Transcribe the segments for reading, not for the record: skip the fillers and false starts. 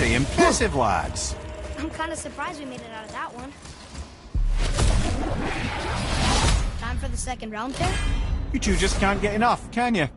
Very impressive, lads. I'm kind of surprised we made it out of that one. Time for the second round there? You two just can't get enough, can you?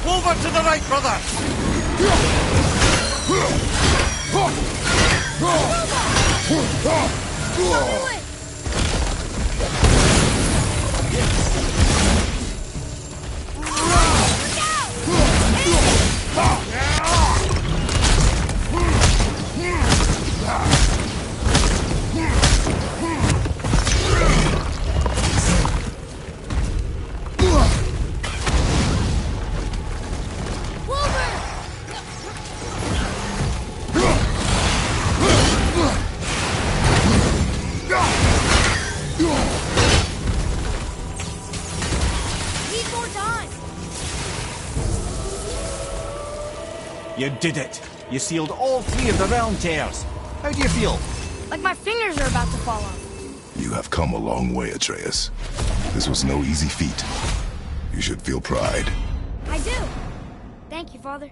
Over to the right, brother! You did it! You sealed all 3 of the realm tears! How do you feel? Like my fingers are about to fall off. You have come a long way, Atreus. This was no easy feat. You should feel pride. I do. Thank you, Father.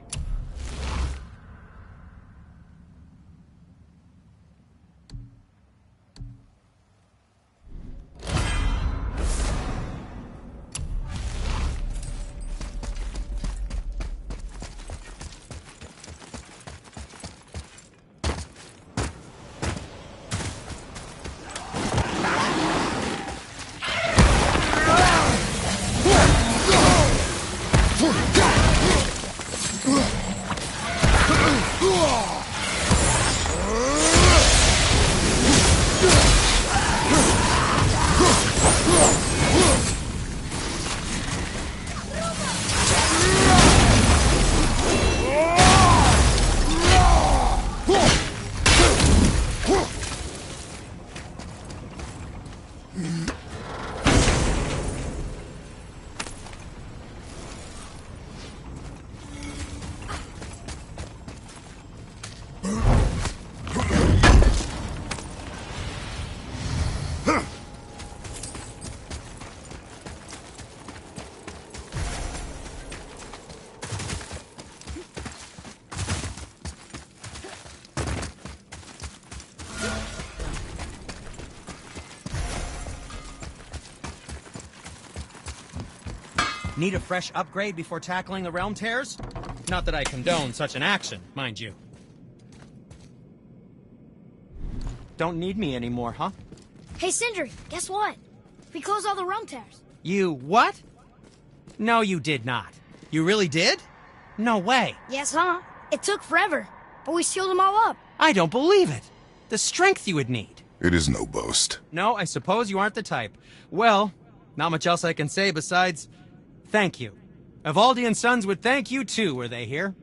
Need a fresh upgrade before tackling the realm tears? Not that I condone such an action, mind you. Don't need me anymore, huh? Hey, Sindri, guess what? We closed all the realm tears. You what? No, you did not. You really did? No way. Yes, huh? It took forever, but we sealed them all up. I don't believe it. The strength you would need. It is no boast. No, I suppose you aren't the type. Well, not much else I can say besides... thank you. Evaldi and Sons would thank you too, were they here?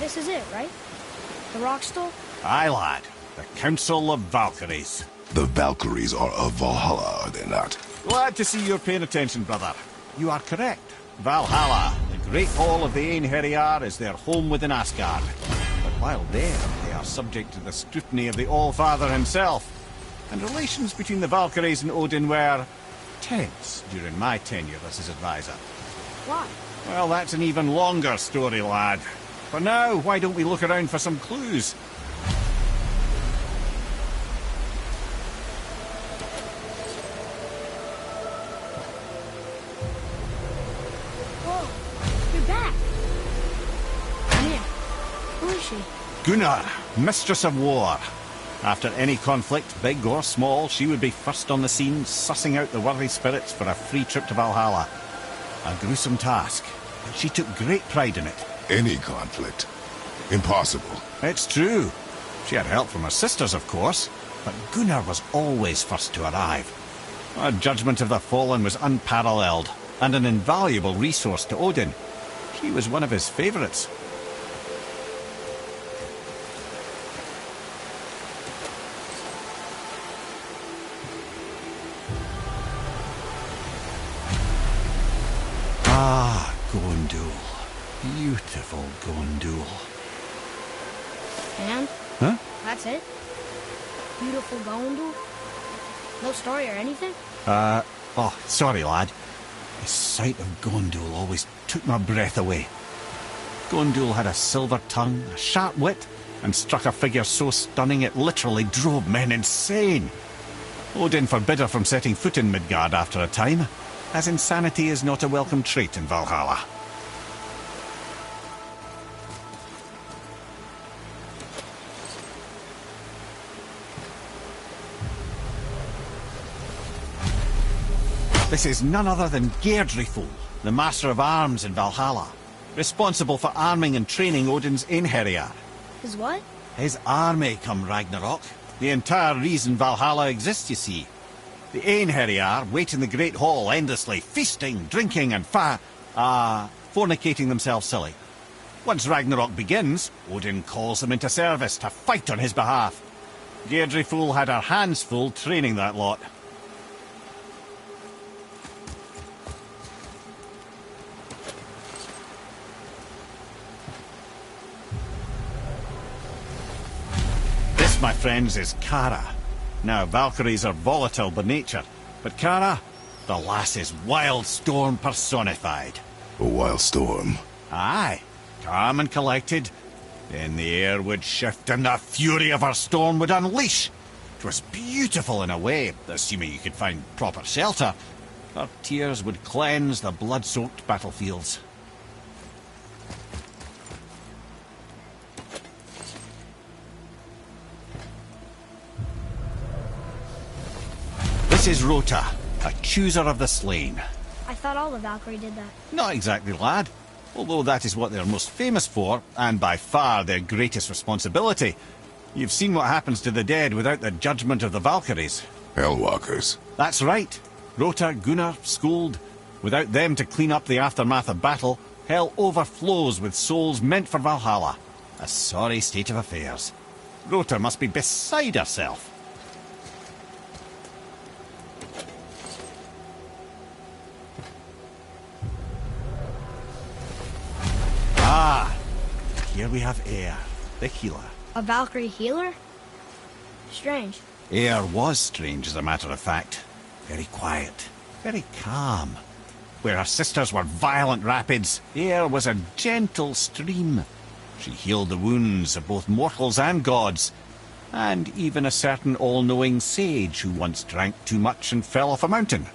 This is it, right? The rock stone? Aye, lad. The Council of Valkyries. The Valkyries are of Valhalla, are they not? Glad to see you're paying attention, brother. You are correct. Valhalla, the great hall of the Einherjar, is their home within Asgard. But while there, they are subject to the scrutiny of the All-Father himself. And relations between the Valkyries and Odin were tense during my tenure as his advisor. Why? Well, that's an even longer story, lad. For now, why don't we look around for some clues? Whoa, you're back. Come here. Who is she? Gunnar, mistress of war. After any conflict, big or small, she would be first on the scene, sussing out the worthy spirits for a free trip to Valhalla. A gruesome task, but she took great pride in it. Any conflict? Impossible. It's true. She had help from her sisters, of course, but Gunnar was always first to arrive. Her judgment of the fallen was unparalleled, and an invaluable resource to Odin. She was one of his favourites. Ah, Gondul. Beautiful Gondul. And? Huh? That's it? Beautiful Gondul? No story or anything? Oh, sorry, lad. The sight of Gondul always took my breath away. Gondul had a silver tongue, a sharp wit, and struck a figure so stunning it literally drove men insane. Odin forbid her from setting foot in Midgard after a time, as insanity is not a welcome trait in Valhalla. This is none other than Geirdriful, the master of arms in Valhalla, responsible for arming and training Odin's Einherjar. His what? His army come Ragnarök. The entire reason Valhalla exists, you see. The Einherjar wait in the Great Hall endlessly, feasting, drinking, and fornicating themselves silly. Once Ragnarök begins, Odin calls them into service to fight on his behalf. Geirdriful had her hands full training that lot. This, my friends, is Kara. Now, Valkyries are volatile by nature, but Kara, the lass is wild storm personified. A wild storm? Aye, calm and collected. Then the air would shift and the fury of her storm would unleash. It was beautiful in a way, assuming you could find proper shelter. Her tears would cleanse the blood-soaked battlefields. This is Rota, a chooser of the slain. I thought all the Valkyrie did that. Not exactly, lad. Although that is what they're most famous for, and by far their greatest responsibility. You've seen what happens to the dead without the judgment of the Valkyries. Hellwalkers. That's right. Rota, Gunnar, Skuld. Without them to clean up the aftermath of battle, hell overflows with souls meant for Valhalla. A sorry state of affairs. Rota must be beside herself. Ah, here we have Eir, the healer. A Valkyrie healer? Strange. Eir was strange, as a matter of fact. Very quiet, very calm. Where her sisters were violent rapids, Eir was a gentle stream. She healed the wounds of both mortals and gods, and even a certain all-knowing sage who once drank too much and fell off a mountain.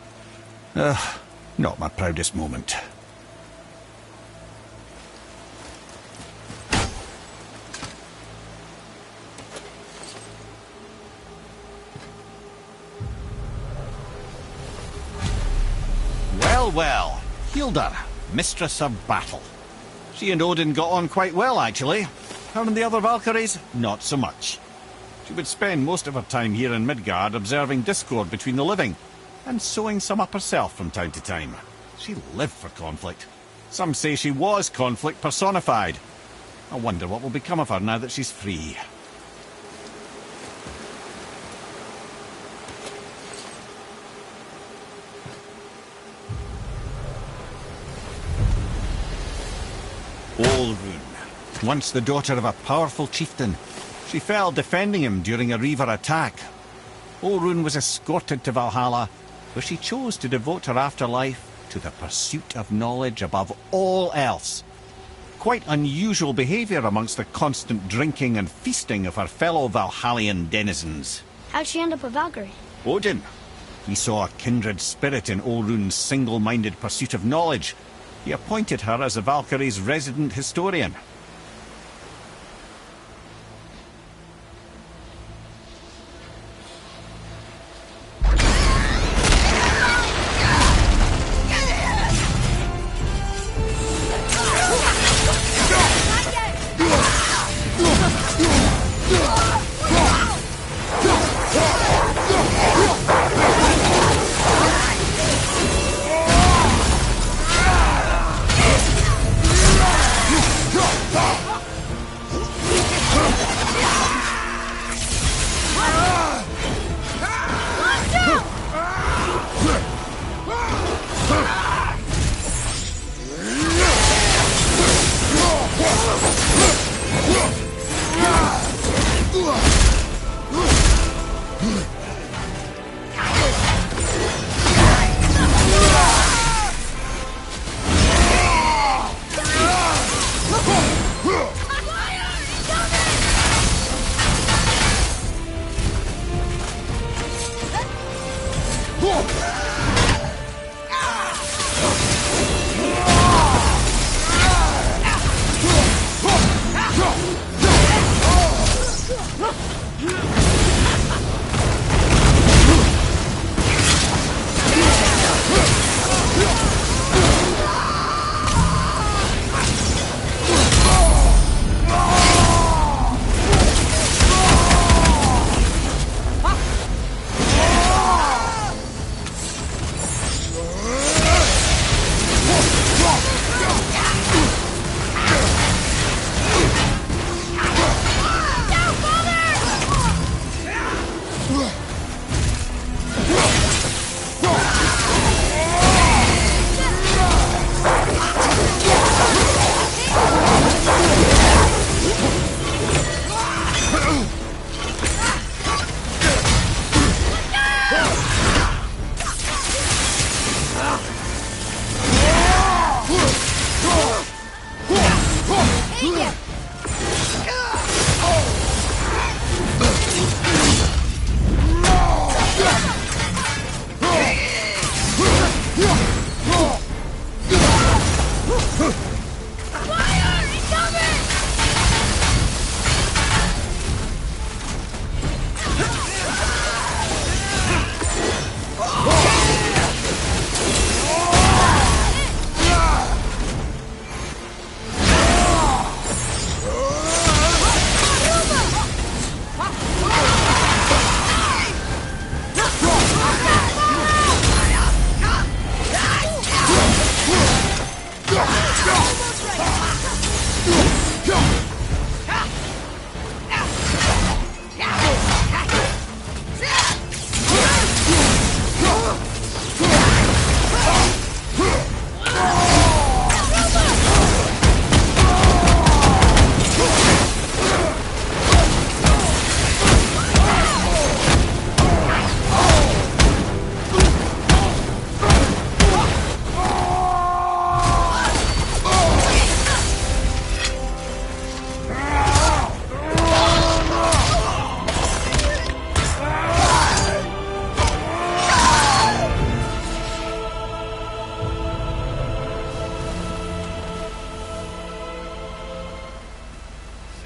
Not my proudest moment. Well, Hilda, mistress of battle. She and Odin got on quite well, actually. Her and the other Valkyries, not so much. She would spend most of her time here in Midgard observing discord between the living, and sewing some up herself from time to time. She lived for conflict. Some say she was conflict personified. I wonder what will become of her now that she's free. Olrun, once the daughter of a powerful chieftain. She fell defending him during a Reaver attack. Olrun was escorted to Valhalla, where she chose to devote her afterlife to the pursuit of knowledge above all else. Quite unusual behaviour amongst the constant drinking and feasting of her fellow Valhallian denizens. How'd she end up a Valkyrie? Odin. He saw a kindred spirit in Olrun's single-minded pursuit of knowledge. He appointed her as the Valkyrie's resident historian.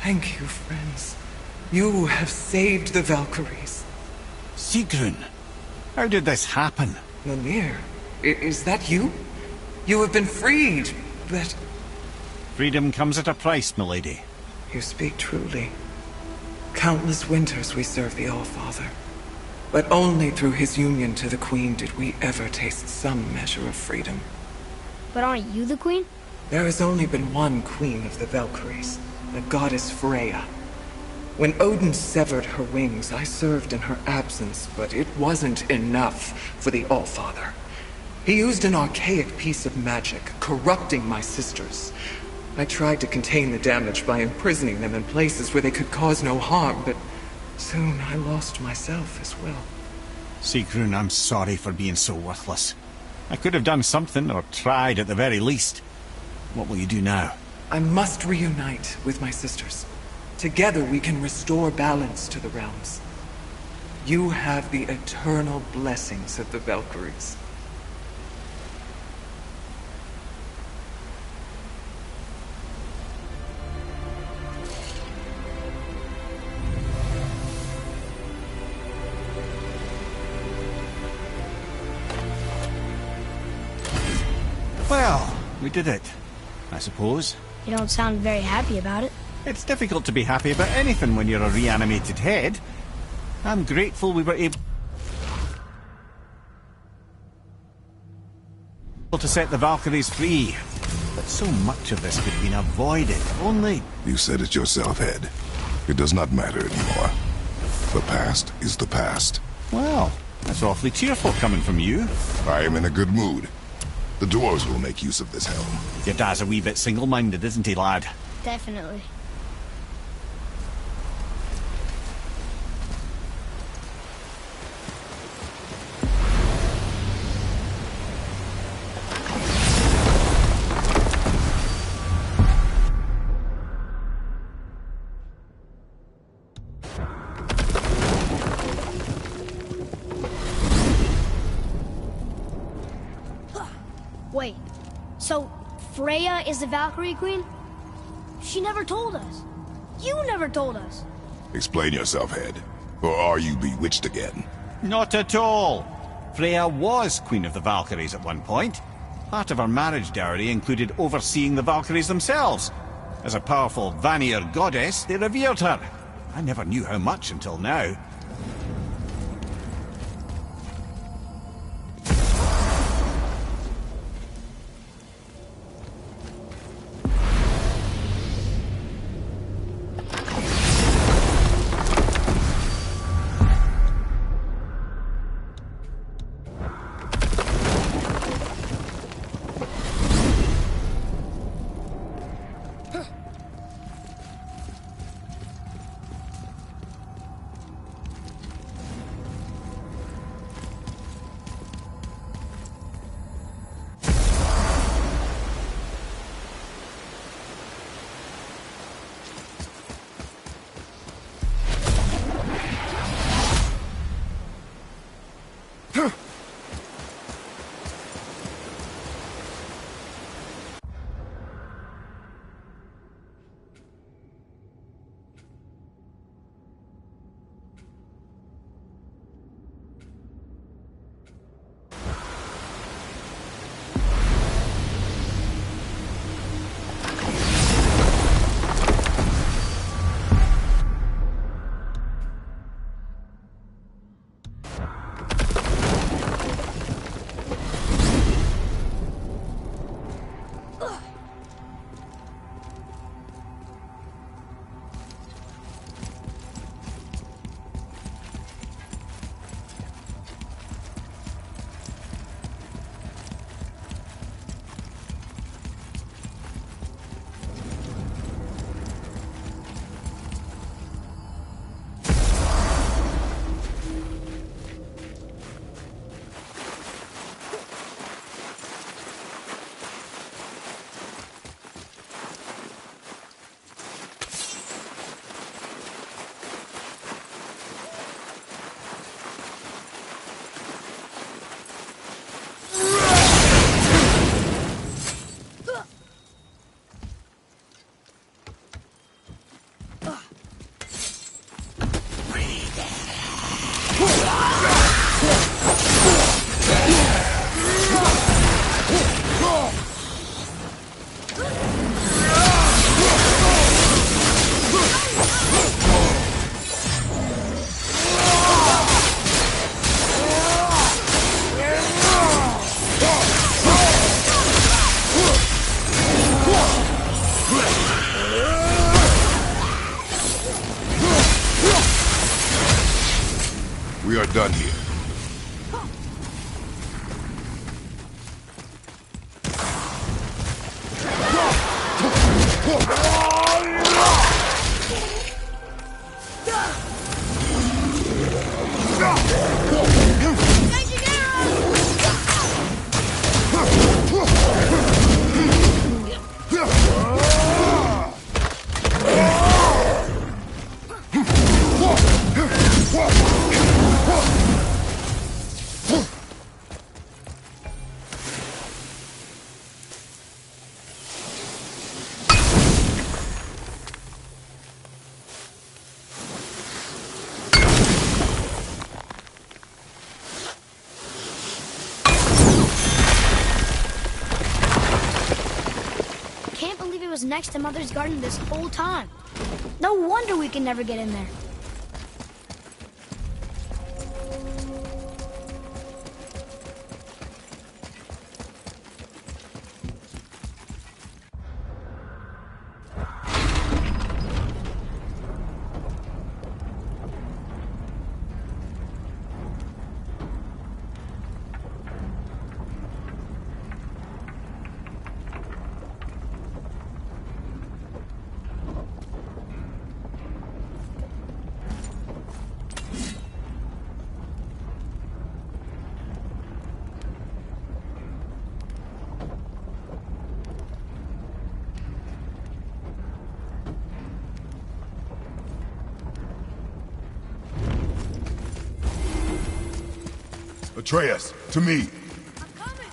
Thank you, friends. You have saved the Valkyries. Sigrun, how did this happen? Mimir, is that you? You have been freed, but... Freedom comes at a price, milady. You speak truly. Countless winters we served the All-Father. But only through his union to the Queen did we ever taste some measure of freedom. But aren't you the queen? There has only been one Queen of the Valkyries. the goddess Freya. When Odin severed her wings, I served in her absence, but it wasn't enough for the Allfather. He used an archaic piece of magic, corrupting my sisters. I tried to contain the damage by imprisoning them in places where they could cause no harm, but soon I lost myself as well. Sigrun, I'm sorry for being so worthless. I could have done something, or tried at the very least. What will you do now? I must reunite with my sisters. Together we can restore balance to the realms. You have the eternal blessings of the Valkyries. Well, we did it, I suppose. You don't sound very happy about it. It's difficult to be happy about anything when you're a reanimated head. I'm grateful we were able to set the Valkyries free. But so much of this could have been avoided, if only... You said it yourself, Head. It does not matter anymore. The past is the past. Well, that's awfully cheerful coming from you. I am in a good mood. The dwarves will make use of this helm. Your dad's a wee bit single-minded, isn't he, lad? Definitely. Wait, so Freya is the Valkyrie Queen? She never told us. You never told us. Explain yourself, Head. Or are you bewitched again? Not at all. Freya was Queen of the Valkyries at one point. Part of her marriage dowry included overseeing the Valkyries themselves. As a powerful Vanir goddess, they revered her. I never knew how much until now. Next to Mother's garden this whole time. No wonder we can never get in there. Atreus, to me. I'm coming,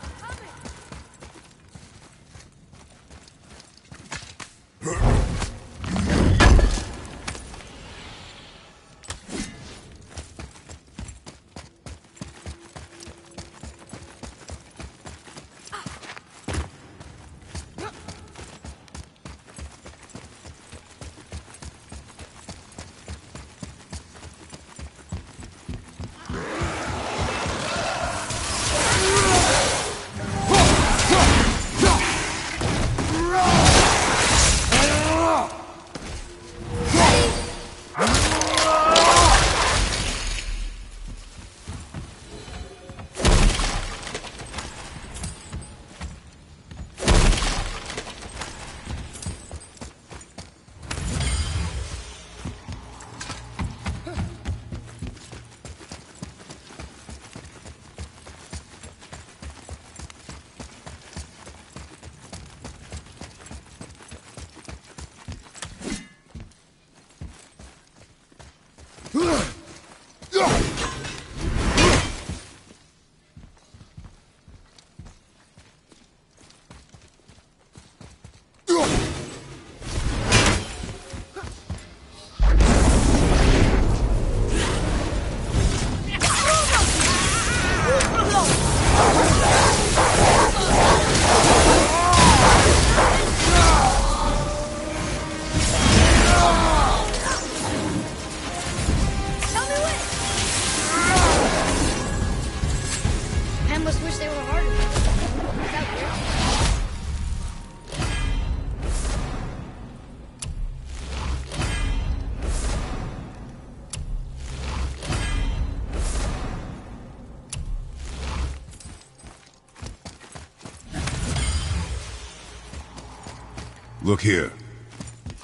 Look here.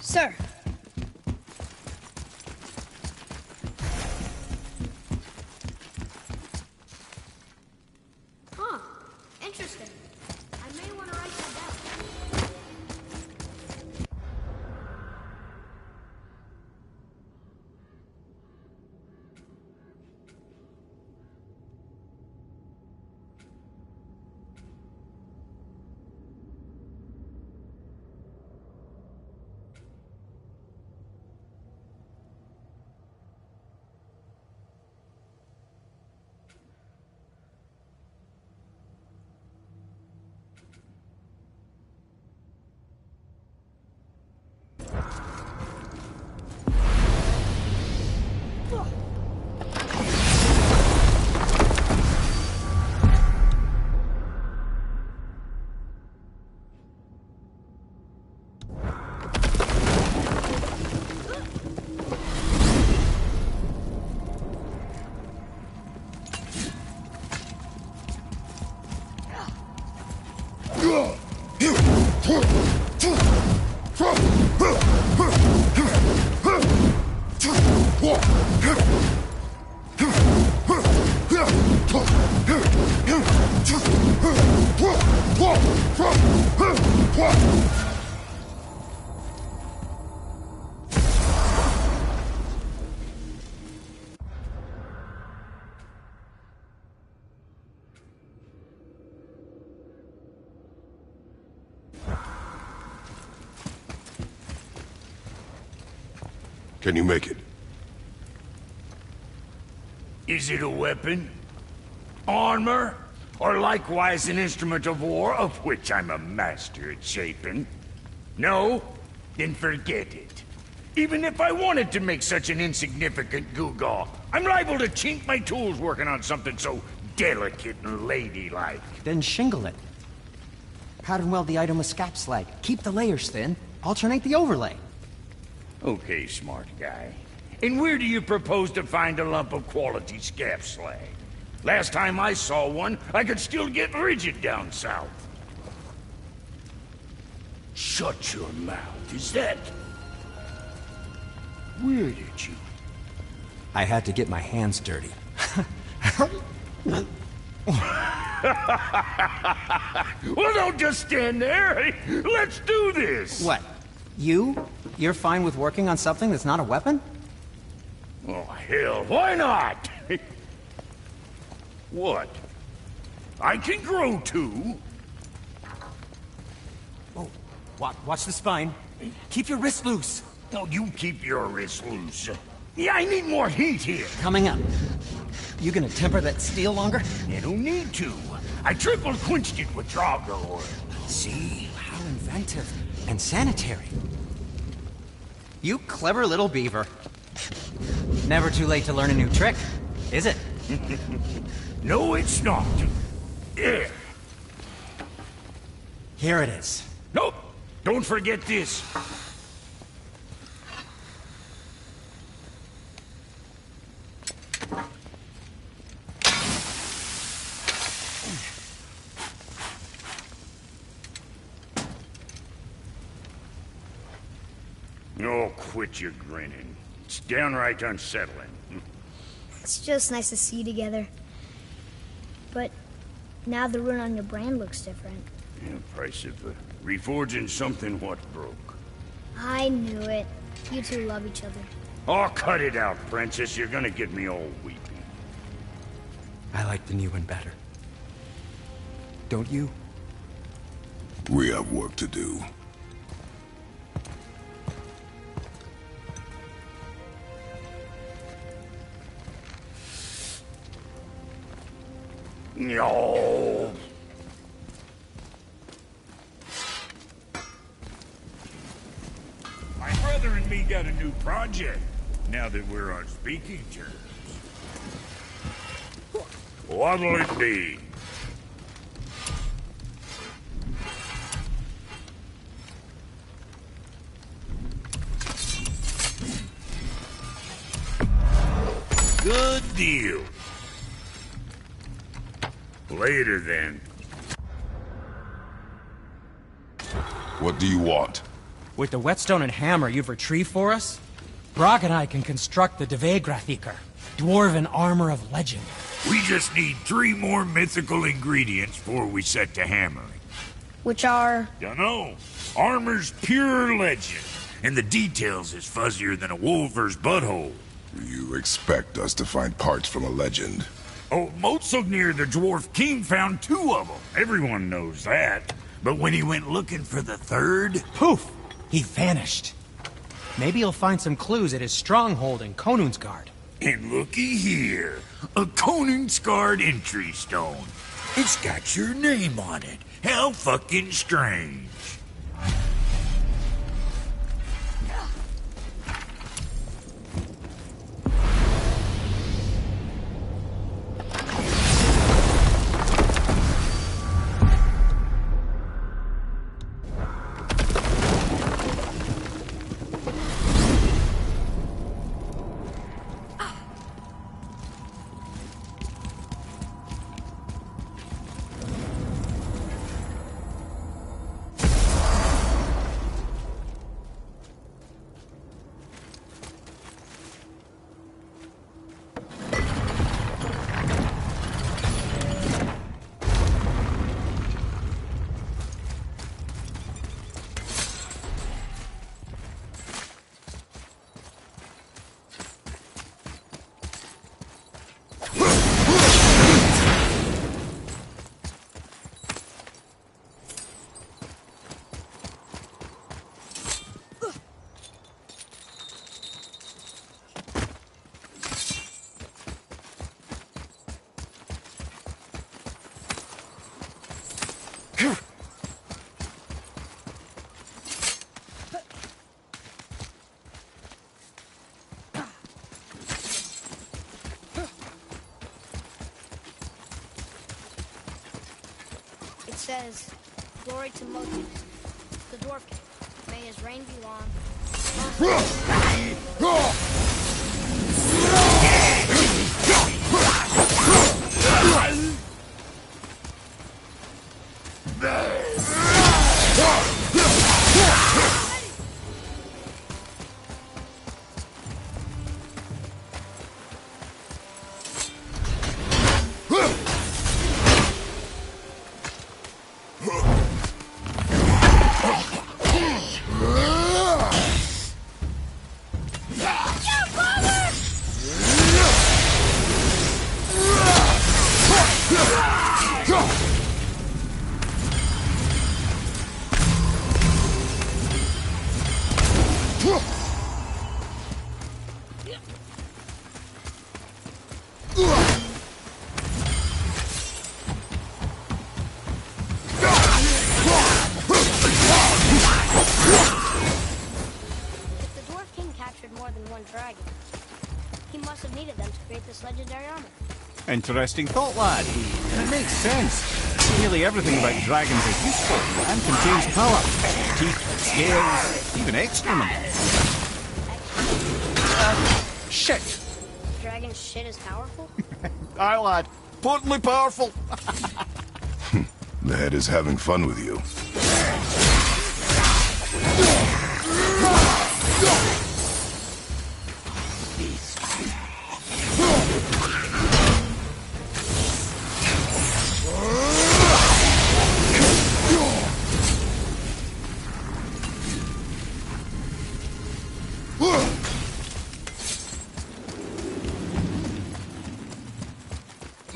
Sir. Huh. Interesting. I may want to write that down. Can you make it? Is it a weapon? Armor? Or likewise an instrument of war, of which I'm a master at shaping? No? Then forget it. Even if I wanted to make such an insignificant gewgaw, I'm liable to chink my tools working on something so delicate and ladylike. Then shingle it. Pattern weld the item with scap slag. Keep the layers thin. Alternate the overlay. Okay, smart guy. And where do you propose to find a lump of quality scap slag? Last time I saw one, I could still get rigid down south. Shut your mouth, is that... Where did you... I had to get my hands dirty. Well, don't just stand there. Let's do this. What? You're fine with working on something that's not a weapon? Oh, hell, why not? What? I can grow too. Oh, watch the spine. Keep your wrist loose. No, you keep your wrist loose. Yeah, I need more heat here. Coming up. You gonna temper that steel longer? You don't need to. I triple quenched it with Drago oil. See? How inventive. And sanitary. You clever little beaver. Never too late to learn a new trick, is it? No, it's not. There. Here it is. Nope. Don't forget this. Oh, quit your grinning. It's downright unsettling. It's just nice to see you together. But now the rune on your brand looks different. Yeah, price of reforging something what broke. I knew it. You two love each other. Oh, cut it out, Princess. You're gonna get me all weepy. I like the new one better. Don't you? We have work to do. No. My brother and me got a new project, now that we're on speaking terms. What'll it be? Good deal. Later, then. What do you want? With the whetstone and hammer you've retrieved for us, Brock and I can construct the Dvegrathikar, dwarven armor of legend. We just need 3 more mythical ingredients before we set to hammering. Which are... Dunno. Armor's pure legend, and the details is fuzzier than a wolver's butthole. You expect us to find parts from a legend? Oh, Motsognir the Dwarf King found 2 of them. Everyone knows that. But when he went looking for the 3rd... Poof! He vanished. Maybe he'll find some clues at his stronghold in Konungsgard. And looky here. A Konungsgard entry stone. It's got your name on it. How fucking strange. says, "Glory to Moses, the dwarf king. May his reign be long." Dragon. He must have needed them to create this legendary armor. Interesting thought, lad. And it makes sense. Nearly everything about dragons is useful and contains power. Teeth, scales, even excrement. Shit! Dragon shit is powerful? Aye, lad. Potently powerful. The head is having fun with you.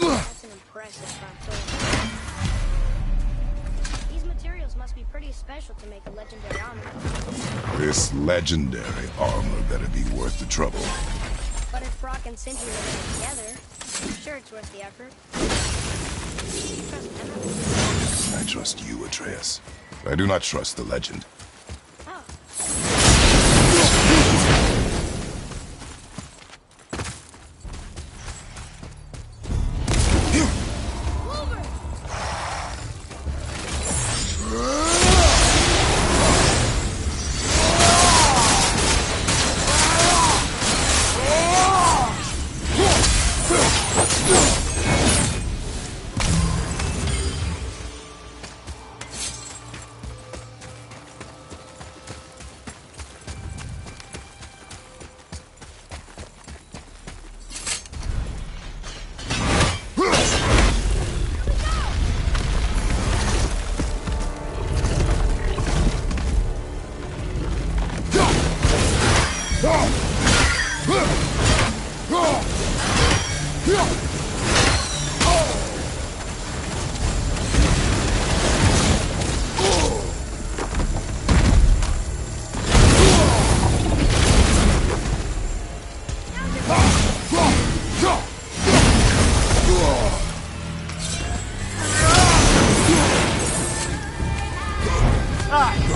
That's an impressive front door. These materials must be pretty special to make a legendary armor. This legendary armor better be worth the trouble. But if Brock and Sindri live together, I'm sure it's worth the effort. You trust them? I trust you, Atreus. I do not trust the legend. Oh.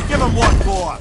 Give him one more.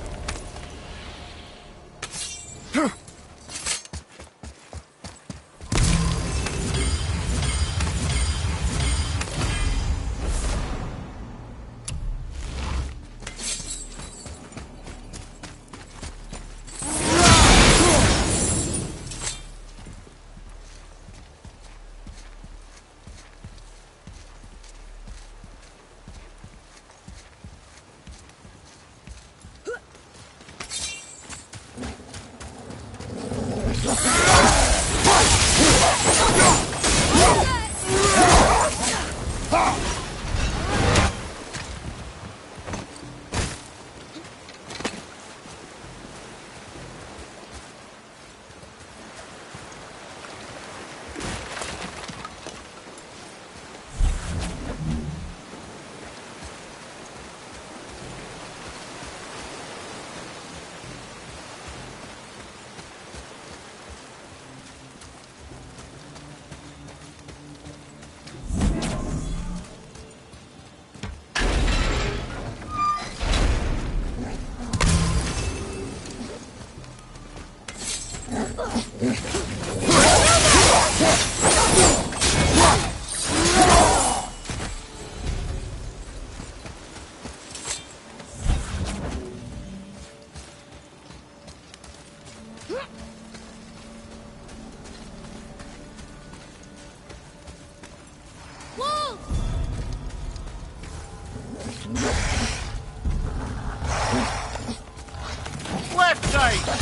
right!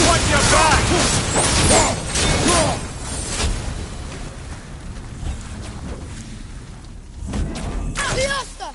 Watch your back! Fiesta!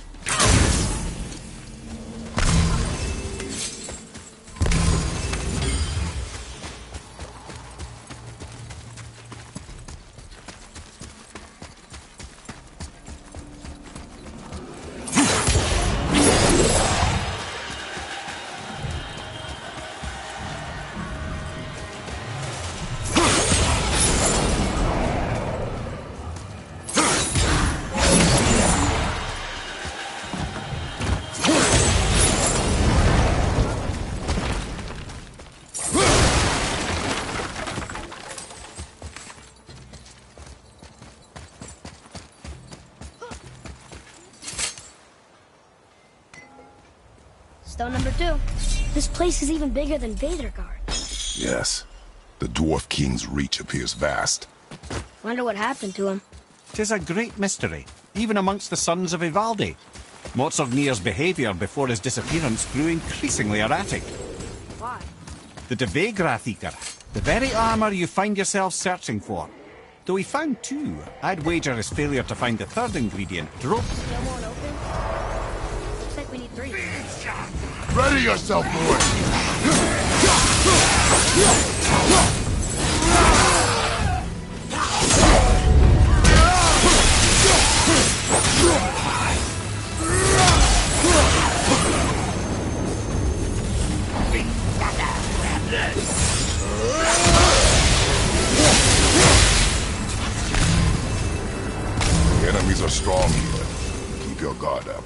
Stone number 2. This place is even bigger than Vadergard. Yes. The Dwarf King's reach appears vast. Wonder what happened to him. 'Tis a great mystery, even amongst the sons of Ivaldi. Mozorgnir's behaviour before his disappearance grew increasingly erratic. Why? The Devegrathikar, the very armour you find yourself searching for. Though he found 2, I'd wager his failure to find the 3rd ingredient drove... Still won't open? Looks like we need 3. Ready yourself, boy! The enemies are strong here. Keep your guard up.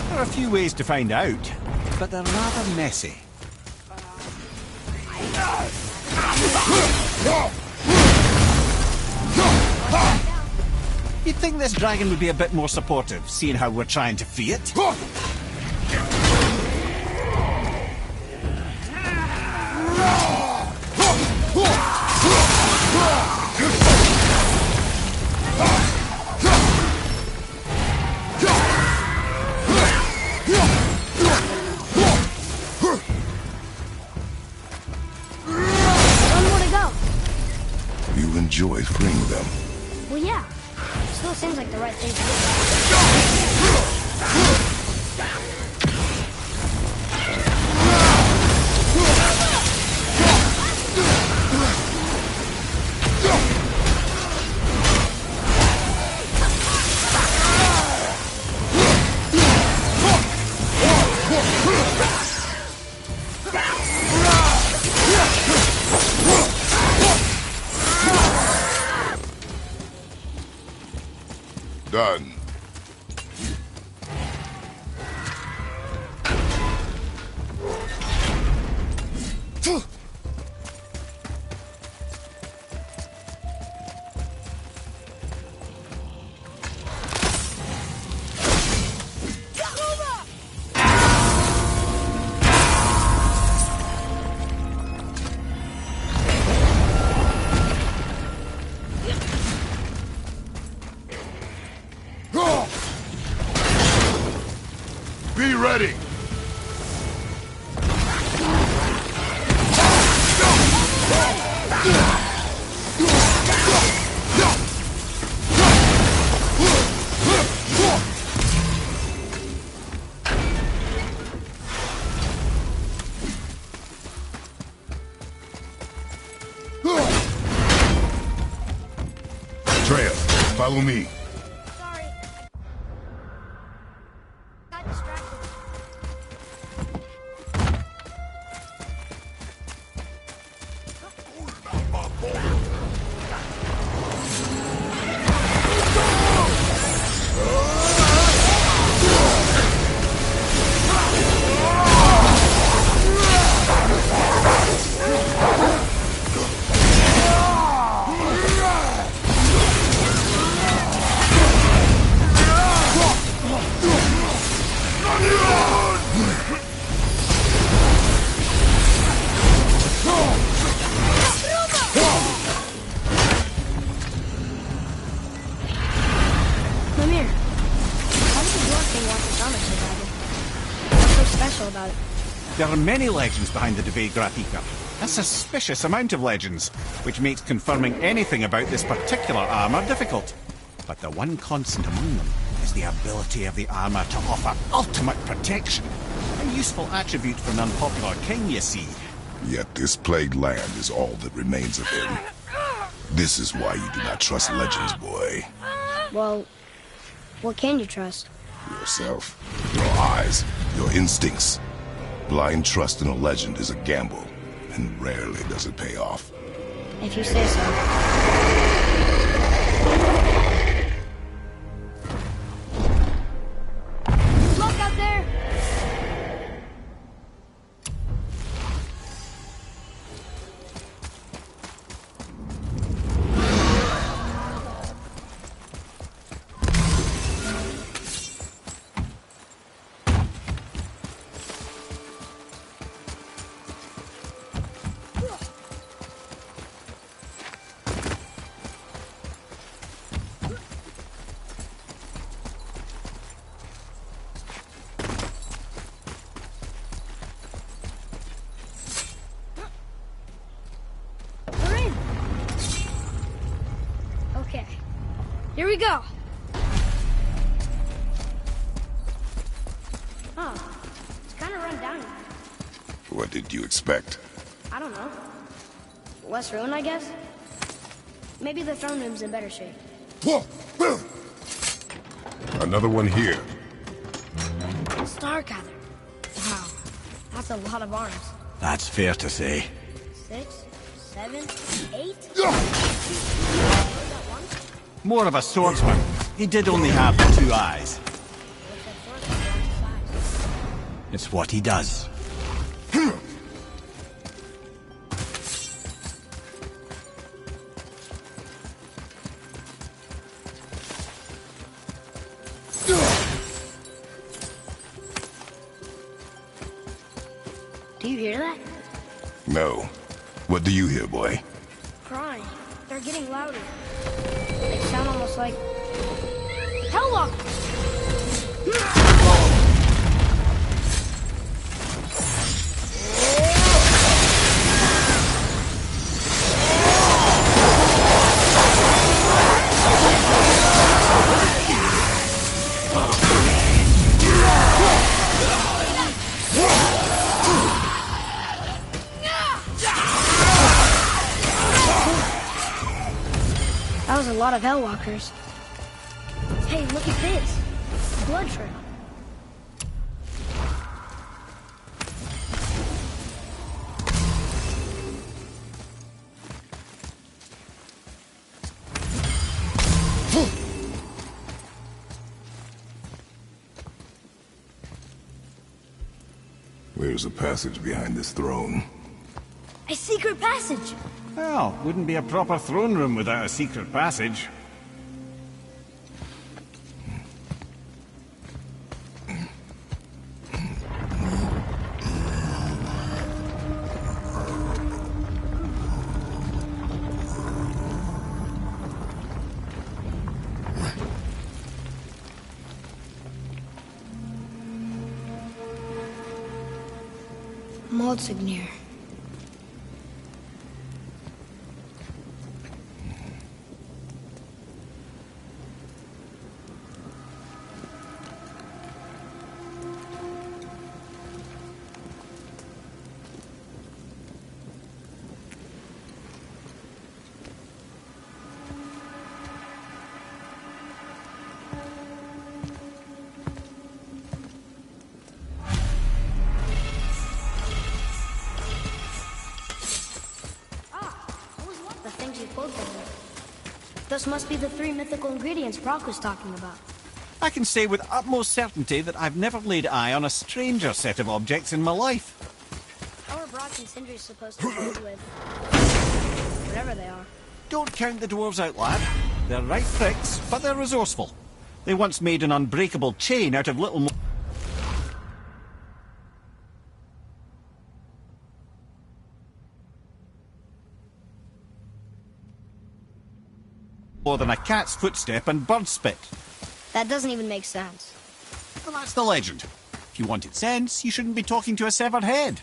There are a few ways to find out, but they're rather messy. You'd think this dragon would be a bit more supportive, seeing how we're trying to free it. enjoy freeing them. Well, yeah. Still seems like the right thing to do. Done. Be ready! Atreus, follow me. Sorry. Got distracted. About it. There are many legends behind the Dve Gratika. A suspicious amount of legends, which makes confirming anything about this particular armor difficult. But the one constant among them is the ability of the armor to offer ultimate protection. A useful attribute for an unpopular king, you see. Yet this plagued land is all that remains of him. This is why you do not trust legends, boy. Well, what can you trust? Yourself, your eyes, your instincts. Blind trust in a legend is a gamble, and rarely does it pay off. If you say so. Look out there! Here we go. Oh, it's kind of run down. What did you expect? I don't know. Less ruin, I guess? Maybe the throne room's in better shape. Another one here. Stargather. Wow, that's a lot of arms. That's fair to say. 6, 7, 8? More of a swordsman. He did only have 2 eyes. It's what he does. Do you hear that? No. What do you hear, boy? Crying. They're getting louder. They sound almost like... Hellwalkers! That was a lot of Hellwalkers. Hey, look at this. Blood trail. Where's the passage behind this throne? A secret passage! Well, wouldn't be a proper throne room without a secret passage. Monsignor. Those must be the 3 mythical ingredients Brock was talking about. I can say with utmost certainty that I've never laid eye on a stranger set of objects in my life. How are Brock and Sindri supposed to deal with whatever they are? Don't count the dwarves out, lad. They're right pricks, but they're resourceful. They once made an unbreakable chain out of little more than a cat's footstep and bird spit. That doesn't even make sense. Well, that's the legend. If you wanted sense, you shouldn't be talking to a severed head.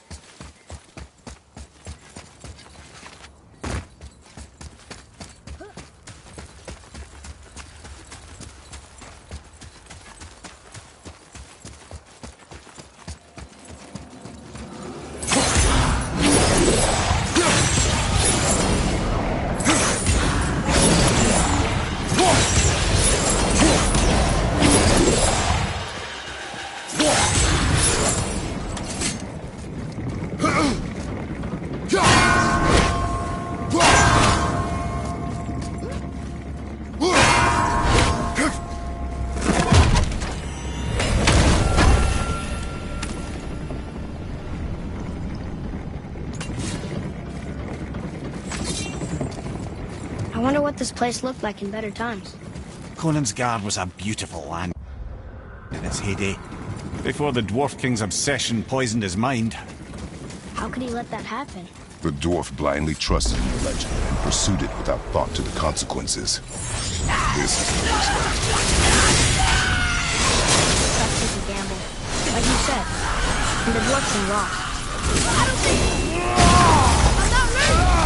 I wonder what this place looked like in better times. Conan's Guard was a beautiful land in its heyday, before the Dwarf King's obsession poisoned his mind. How could he let that happen? The dwarf blindly trusted in the legend and pursued it without thought to the consequences. This is the That's just a gamble. Like you said. And the dwarf can lost. I don't think... I'm not ready!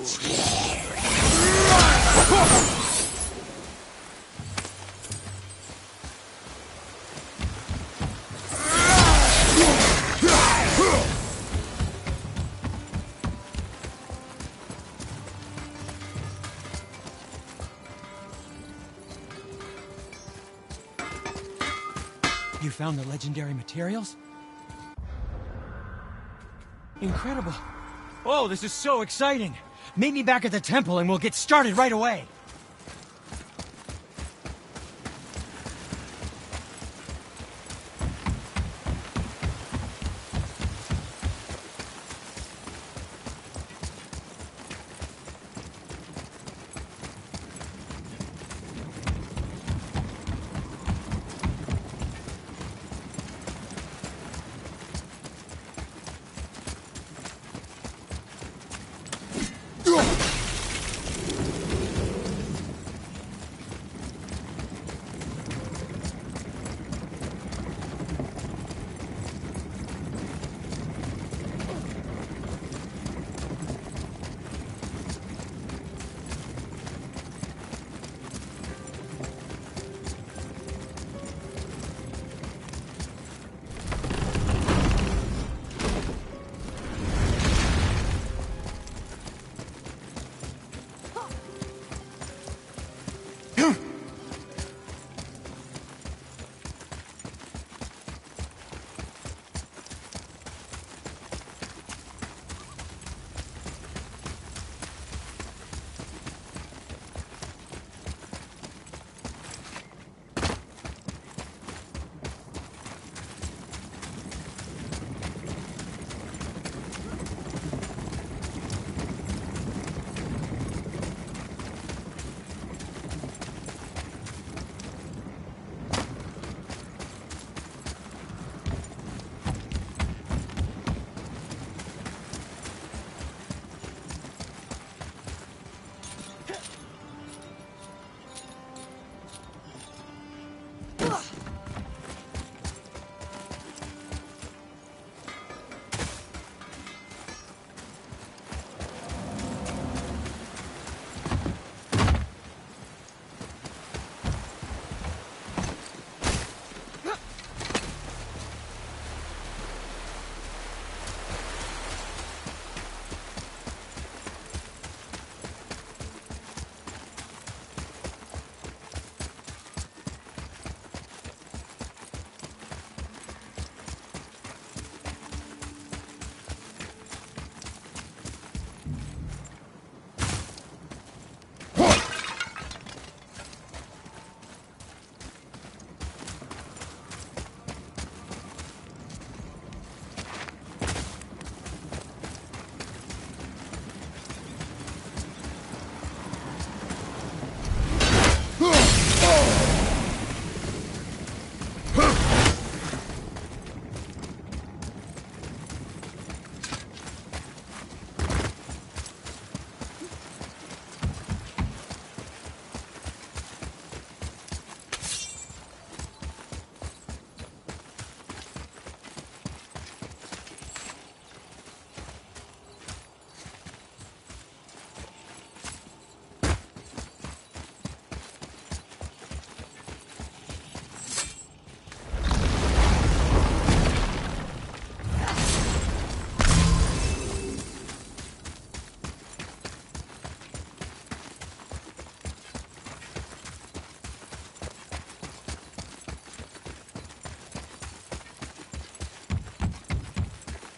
You found the legendary materials? Incredible. Oh, this is so exciting. Meet me back at the temple and we'll get started right away.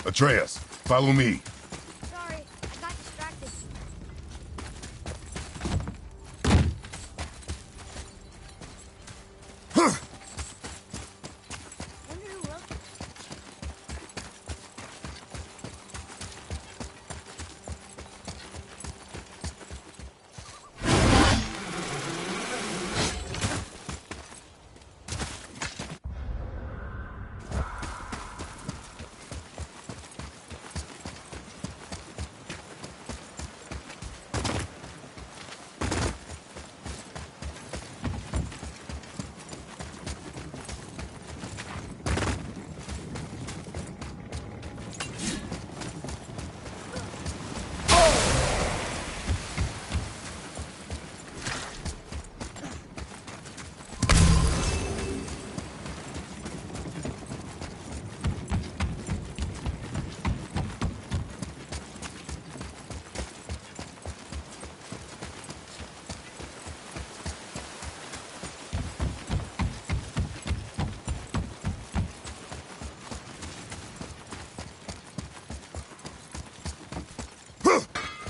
Atreus, follow me. Sorry, I got distracted. Wonder who wrote this.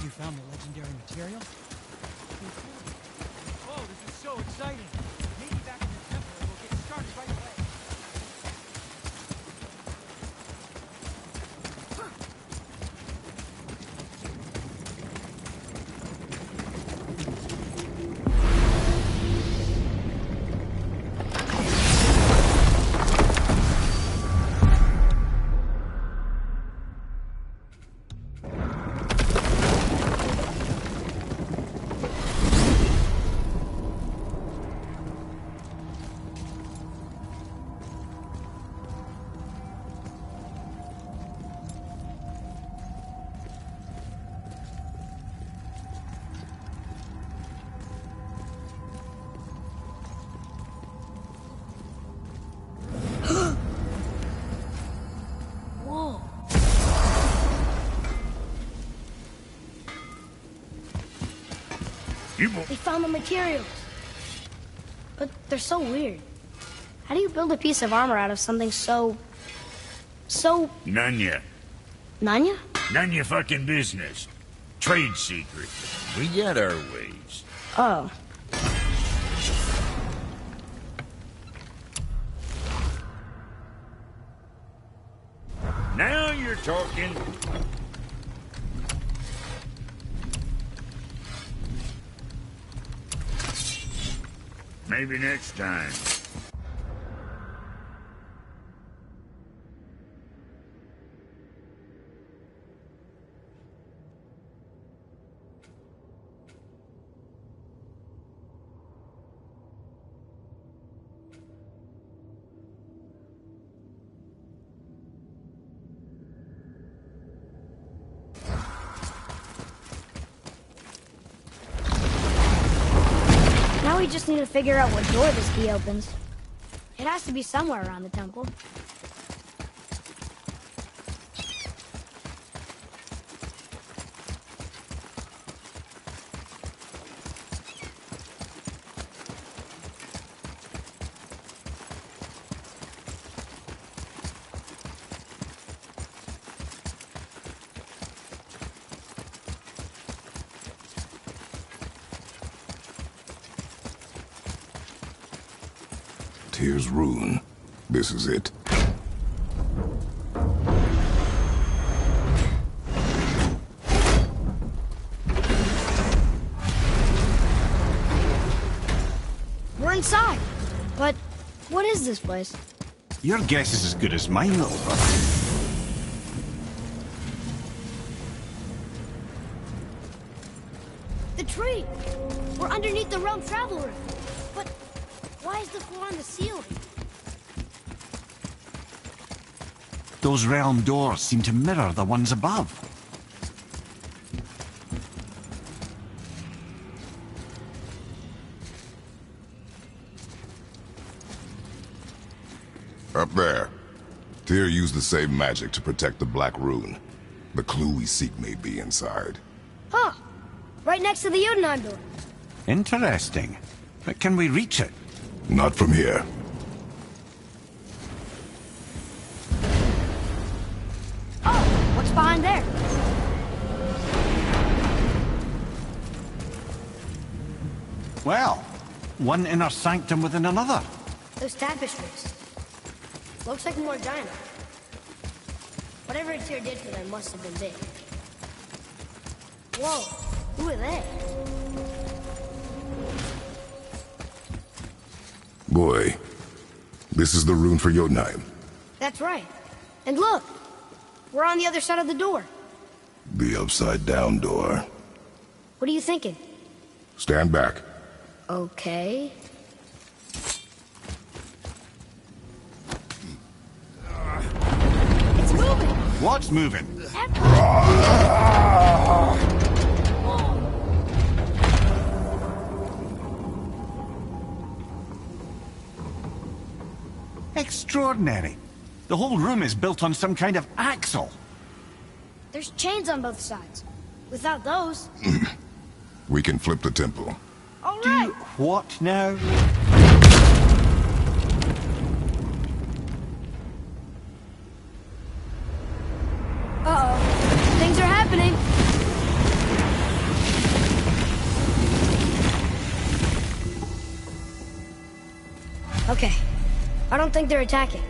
You found the legendary material? Oh, this is so exciting! Meet me back at the temple and we'll get started right away. They found the materials. But they're so weird. How do you build a piece of armor out of something so... None ya. None ya? None your fucking business. Trade secret. We got our ways. Oh. Now you're talking. Maybe next time. Now we just need to figure out what door this key opens. It has to be somewhere around the temple. Tyr's rune. This is it. We're inside. But what is this place? Your guess is as good as mine, little brother. The tree! We're underneath the realm travel room. But why is the floor on the ceiling? Those realm doors seem to mirror the ones above. Up there. Tyr used the same magic to protect the Black Rune. The clue we seek may be inside. Huh. Right next to the Jötunheim door. Interesting. But can we reach it? Not from here. Oh, what's behind there? Well, one inner sanctum within another. Those tapestries. Looks like more giant. Whatever Tyr did for them must have been big. Whoa, who are they? Boy, this is the rune for Jötunheim. That's right. And look, we're on the other side of the door. The upside-down door. What are you thinking? Stand back. Okay. It's moving! What's moving? Extraordinary. The whole room is built on some kind of axle. There's chains on both sides. Without those... We can flip the temple. All right! What now? Uh-oh. Things are happening. I don't think they're attacking.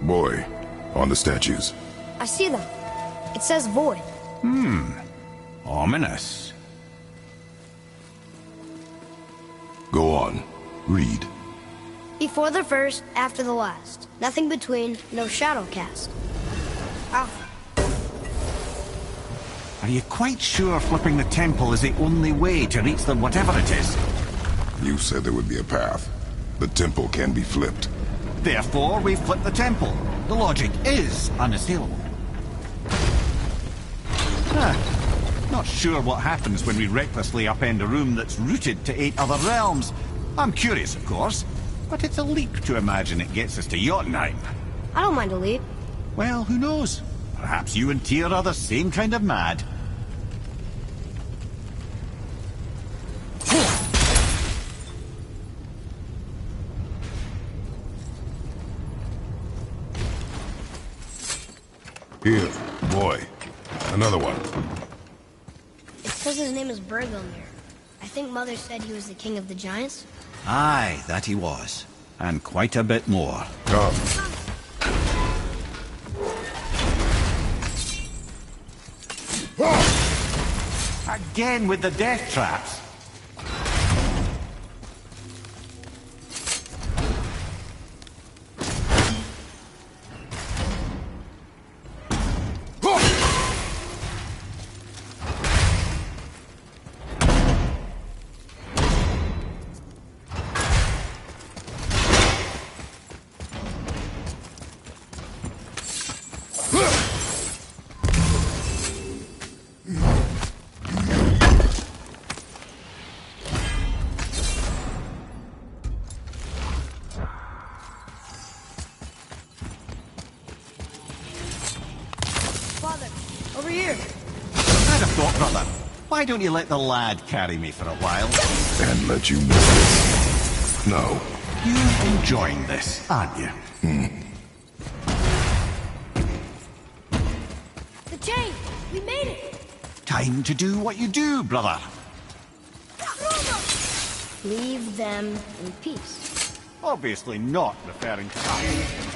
Boy, on the statues. I see them. It says void. Ominous. Go on. Read. Before the first, after the last. Nothing between, no shadow cast. Alpha. Are you quite sure flipping the temple is the only way to reach them, whatever it is? You said there would be a path. The temple can be flipped. Therefore, we flip the temple. The logic is unassailable. Not sure what happens when we recklessly upend a room that's rooted to 8 other realms. I'm curious, of course, but it's a leap to imagine it gets us to Jötunheim. I don't mind a leap. Well, who knows? Perhaps you and Tyr are the same kind of mad. Here, boy. Another one. It says his name is Bergelmir. I think Mother said he was the king of the giants. Aye, that he was. And quite a bit more. Come. Again with the death traps. Over here. I'd have thought, brother. Why don't you let the lad carry me for a while? And let you miss this. No. You're enjoying this, aren't you? The chain! We made it! Time to do what you do, brother. Leave them in peace. Obviously not referring to us.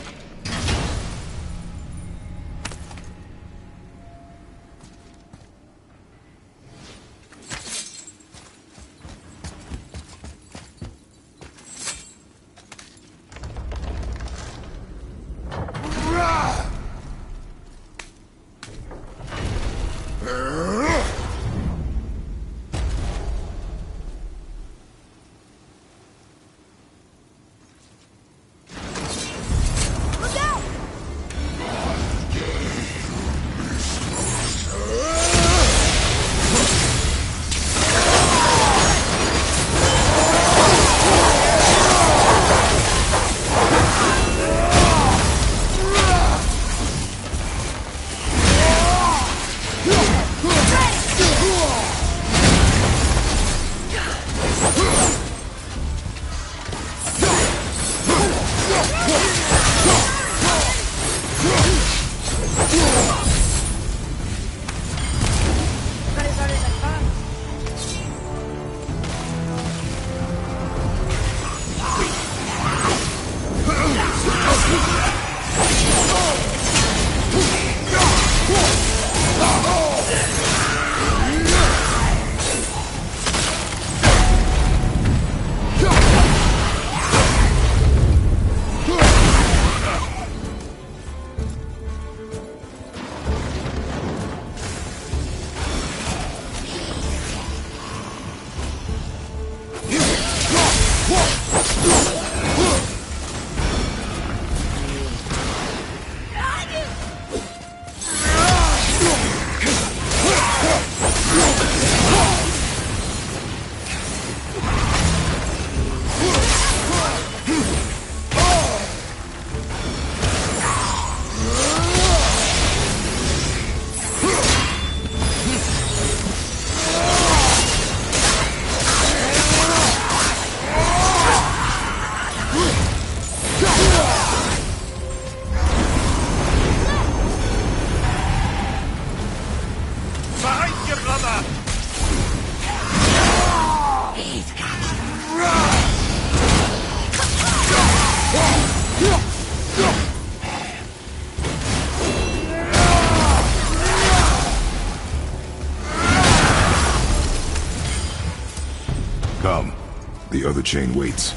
The other chain waits.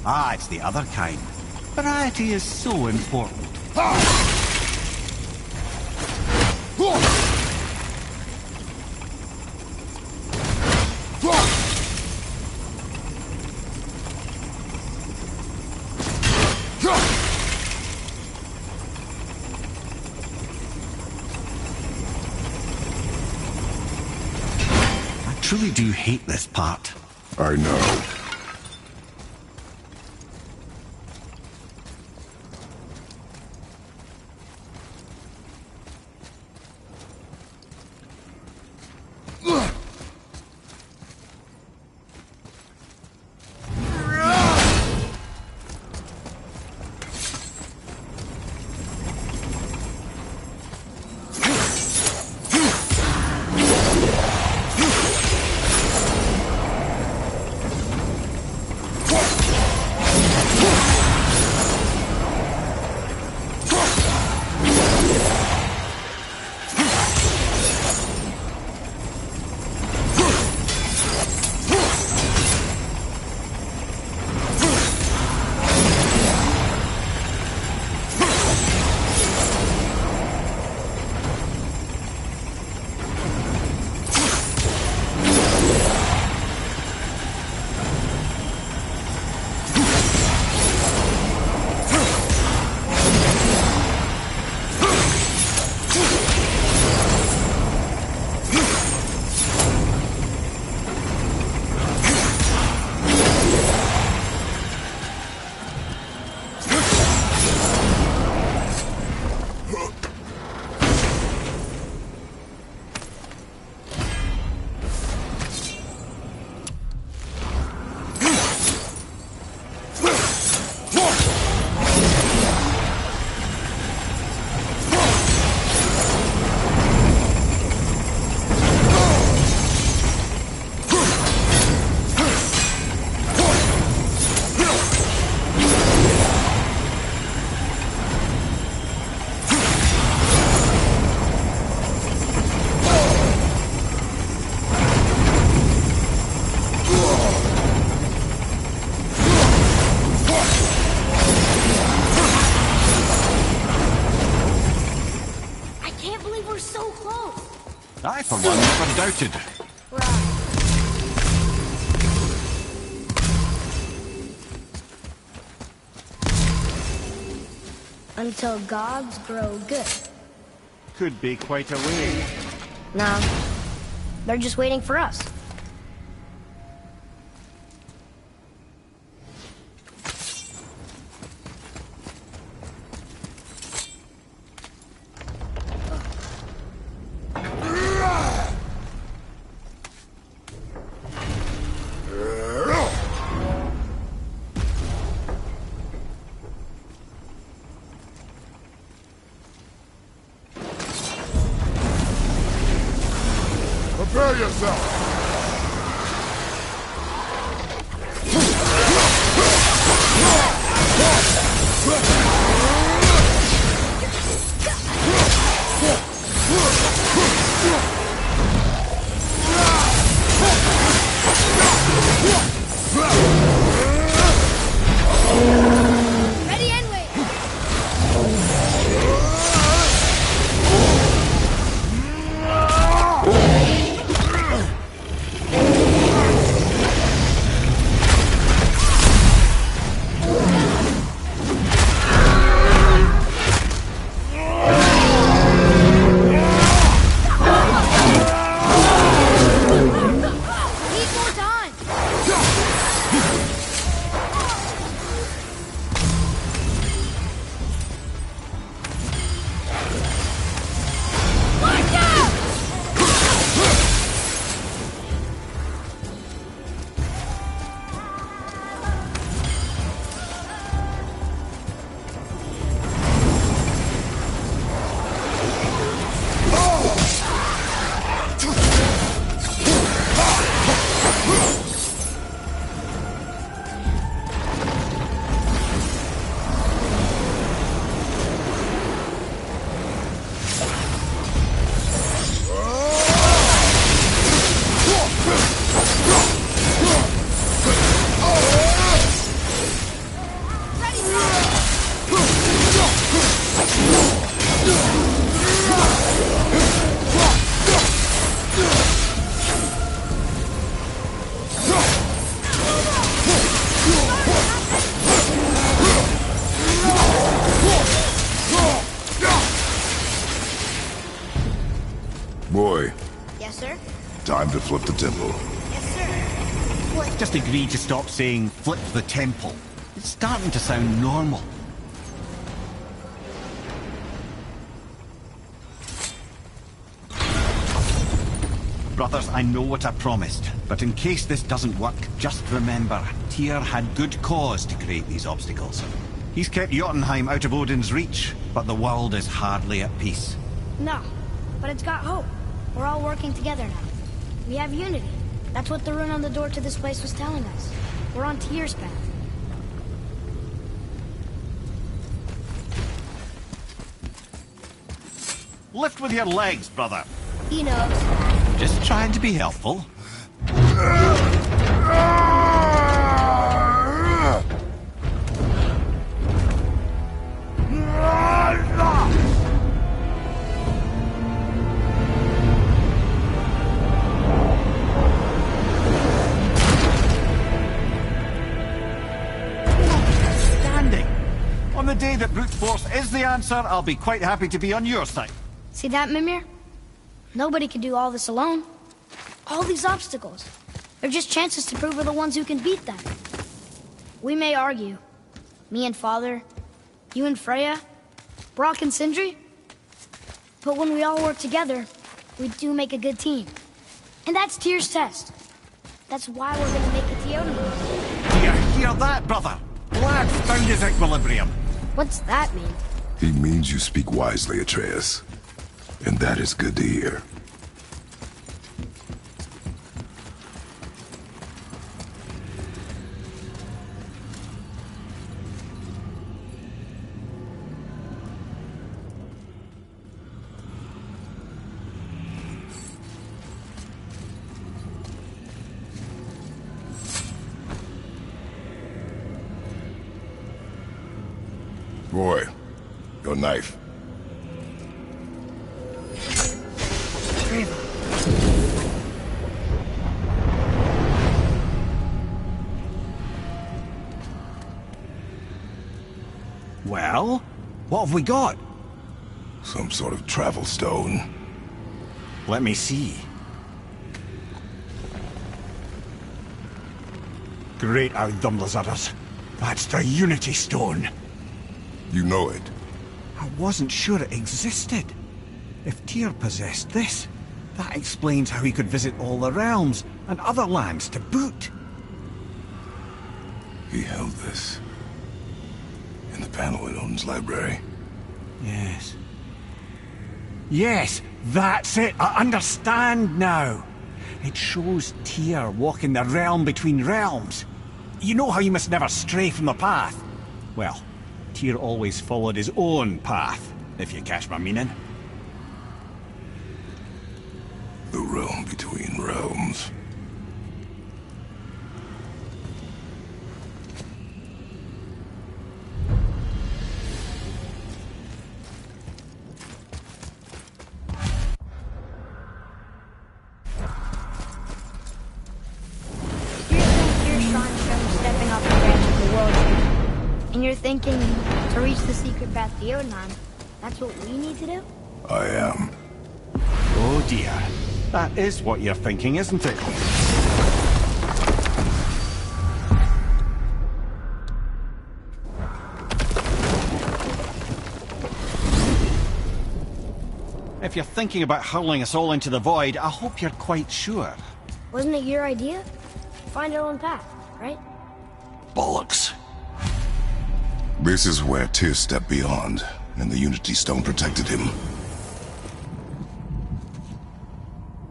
Ah, it's the other kind. Variety is so important. I truly do hate this part. I know. I, for one, never doubted. Until gods grow good. Could be quite a way. No, they're just waiting for us. Prepare yourself! Ready and wait. Time to flip the temple. Just agree to stop saying flip the temple. It's starting to sound normal. Brothers, I know what I promised, but in case this doesn't work, just remember, Tyr had good cause to create these obstacles. He's kept Jötunheim out of Odin's reach, but the world is hardly at peace. No, but it's got hope. We're all working together now. We have unity. That's what the rune on the door to this place was telling us. We're on Tyr's path. Lift with your legs, brother. He knows. Just trying to be helpful. On the day that brute force is the answer, I'll be quite happy to be on your side. See that, Mimir? Nobody can do all this alone. All these obstacles. They're just chances to prove we're the ones who can beat them. We may argue. Me and Father, you and Freya, Brock and Sindri. But when we all work together, we do make a good team. And that's Tyr's test. That's why we're gonna make it to Jötunheim. Do you hear that, brother? Lad's found his equilibrium. What's that mean? He means you speak wisely, Atreus. And that is good to hear. Roy, your knife. Well, what have we got? Some sort of travel stone. Let me see. Great Outdumblers. That's the Unity Stone. You know it. I wasn't sure it existed. If Tyr possessed this, that explains how he could visit all the realms and other lands to boot. He held this in the panel in Odin's library. Yes. Yes, that's it. I understand now. It shows Tyr walking the realm between realms. You know how you must never stray from the path? Well, Tyr always followed his own path, if you catch my meaning. The realm between realms. And you're thinking to reach the secret path to Jötunheim, that's what we need to do? I am. Oh dear. That is what you're thinking, isn't it? If you're thinking about hurling us all into the void, I hope you're quite sure. Wasn't it your idea? Find our own path, right? Bollocks. This is where Tyr stepped beyond, and the Unity Stone protected him.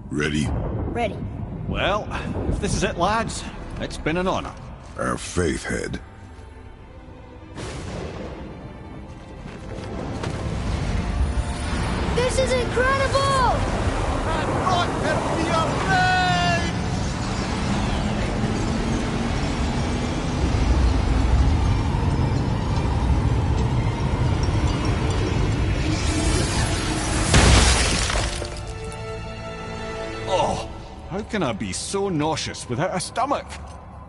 Ready? Ready. Well, if this is it, lads, it's been an honor. Our faith head. This is incredible! Oh, how can I be so nauseous without a stomach?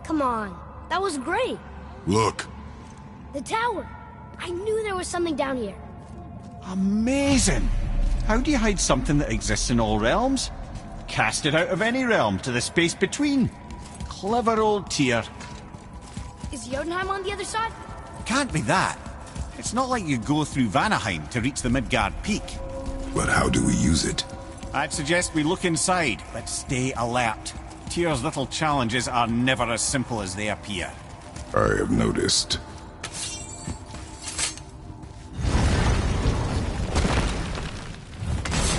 Come on, that was great. Look. The tower. I knew there was something down here. Amazing! How do you hide something that exists in all realms? cast it out of any realm to the space between. Clever old Tyr. Is Jötunheim on the other side? Can't be that. It's not like you go through Vanaheim to reach the Midgard Peak. But how do we use it? I'd suggest we look inside, but stay alert. Tyr's little challenges are never as simple as they appear. I have noticed.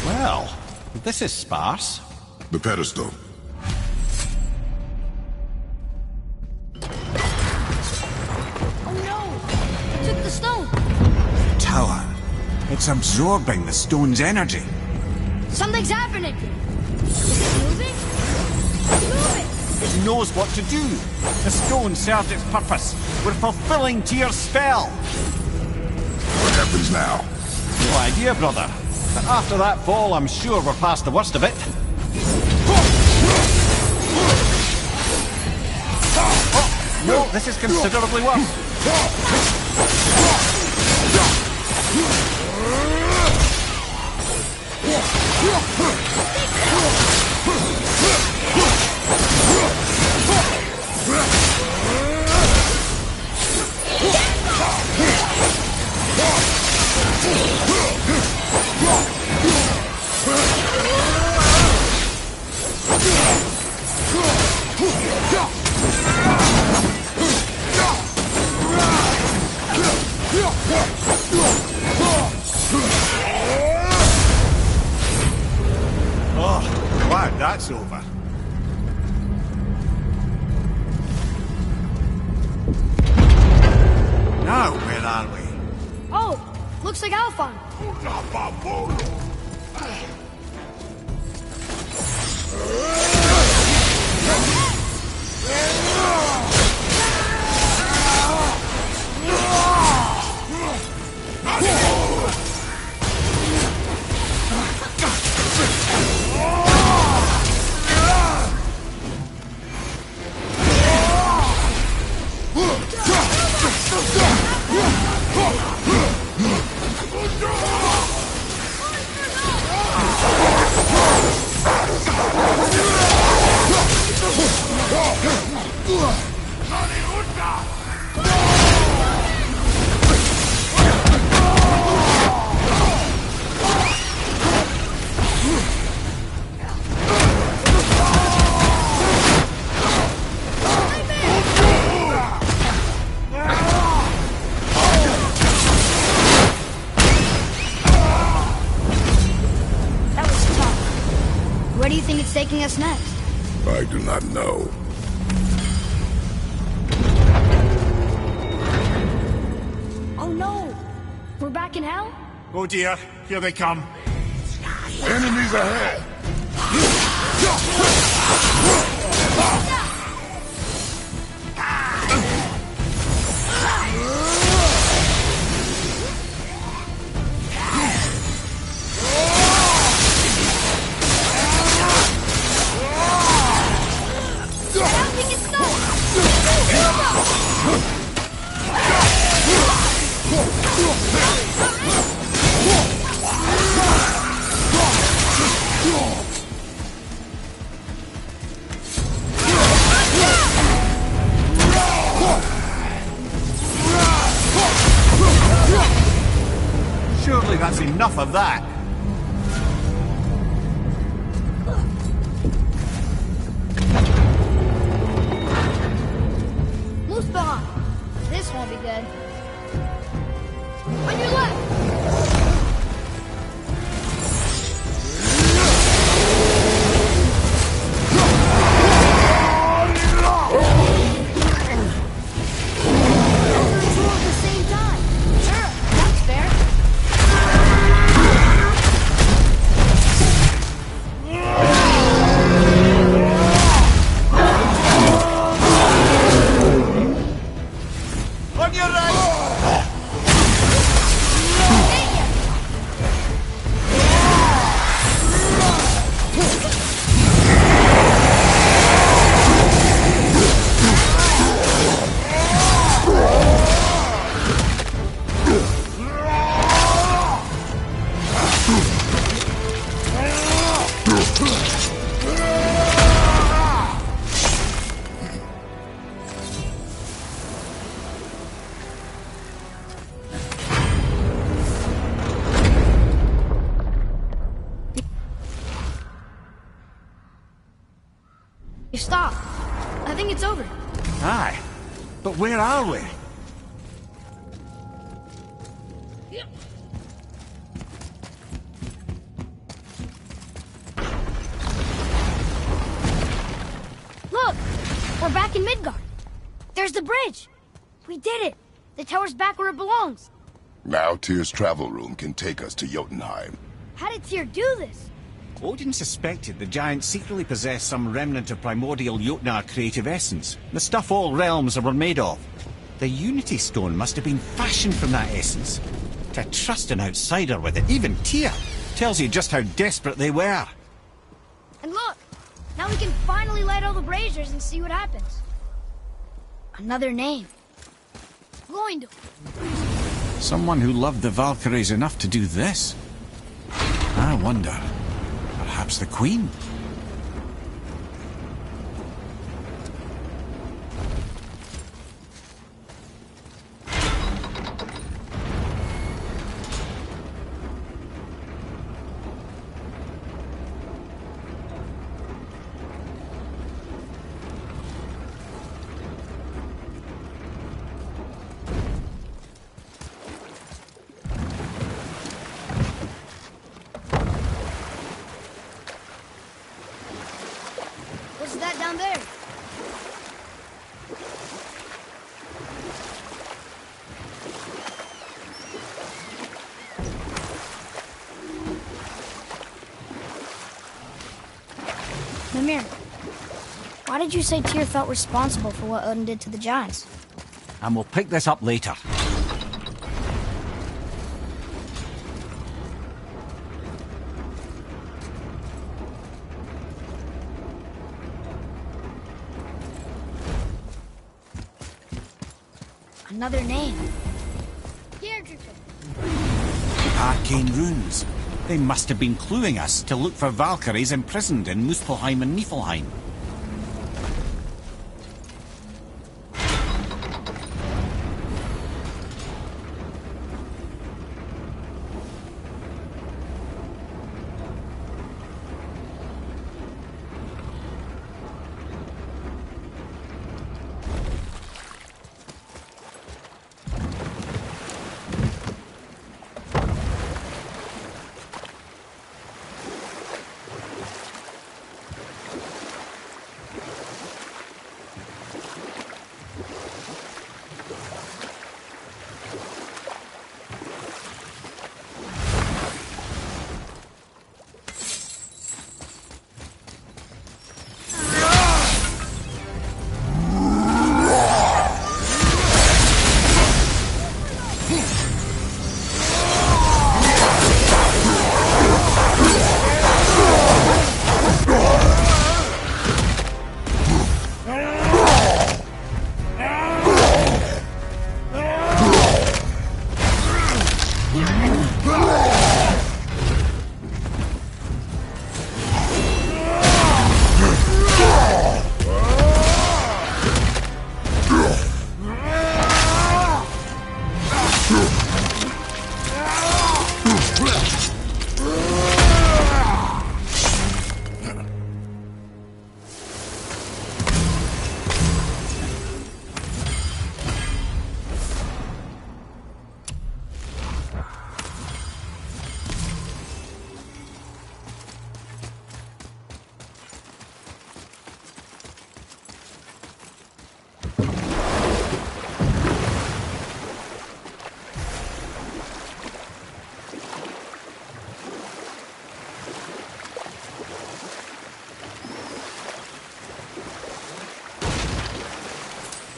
Well, this is sparse. The pedestal. Oh no! It took the stone! Tower. It's absorbing the stone's energy. Something's happening! Is it moving? Move it! It knows what to do. The stone served its purpose. We're fulfilling Tyr's spell. What happens now? No idea, brother. But after that fall, I'm sure we're past the worst of it. Oh, no, this is considerably worse. Oh, wow, that's over. Now, where are we? Oh, looks like Alphon. Where do you think it's taking us next? I do not know. Oh no! We're back in hell? Oh dear, here they come. Enemies ahead! Surely that's enough of that. Muspelheim! This won't be good. On your left! Two at the same time. Sure, that's fair. On your right! stop. I think it's over. Aye. But where are we? Look! We're back in Midgard. There's the bridge. We did it. The tower's back where it belongs. Now Tyr's travel room can take us to Jötunheim. How did Tyr do this? Odin suspected the giant secretly possessed some remnant of primordial Jötnar creative essence, the stuff all realms were made of. The Unity Stone must have been fashioned from that essence. To trust an outsider with it, even Tyr, tells you just how desperate they were. And look! Now we can finally light all the braziers and see what happens. Another name. Gloindel. Someone who loved the Valkyries enough to do this? I wonder. Perhaps the Queen? What's that down there? Mimir, why did you say Tyr felt responsible for what Odin did to the giants? And we'll pick this up later. Another name. Arcane runes. They must have been cluing us to look for Valkyries imprisoned in Muspelheim and Niflheim.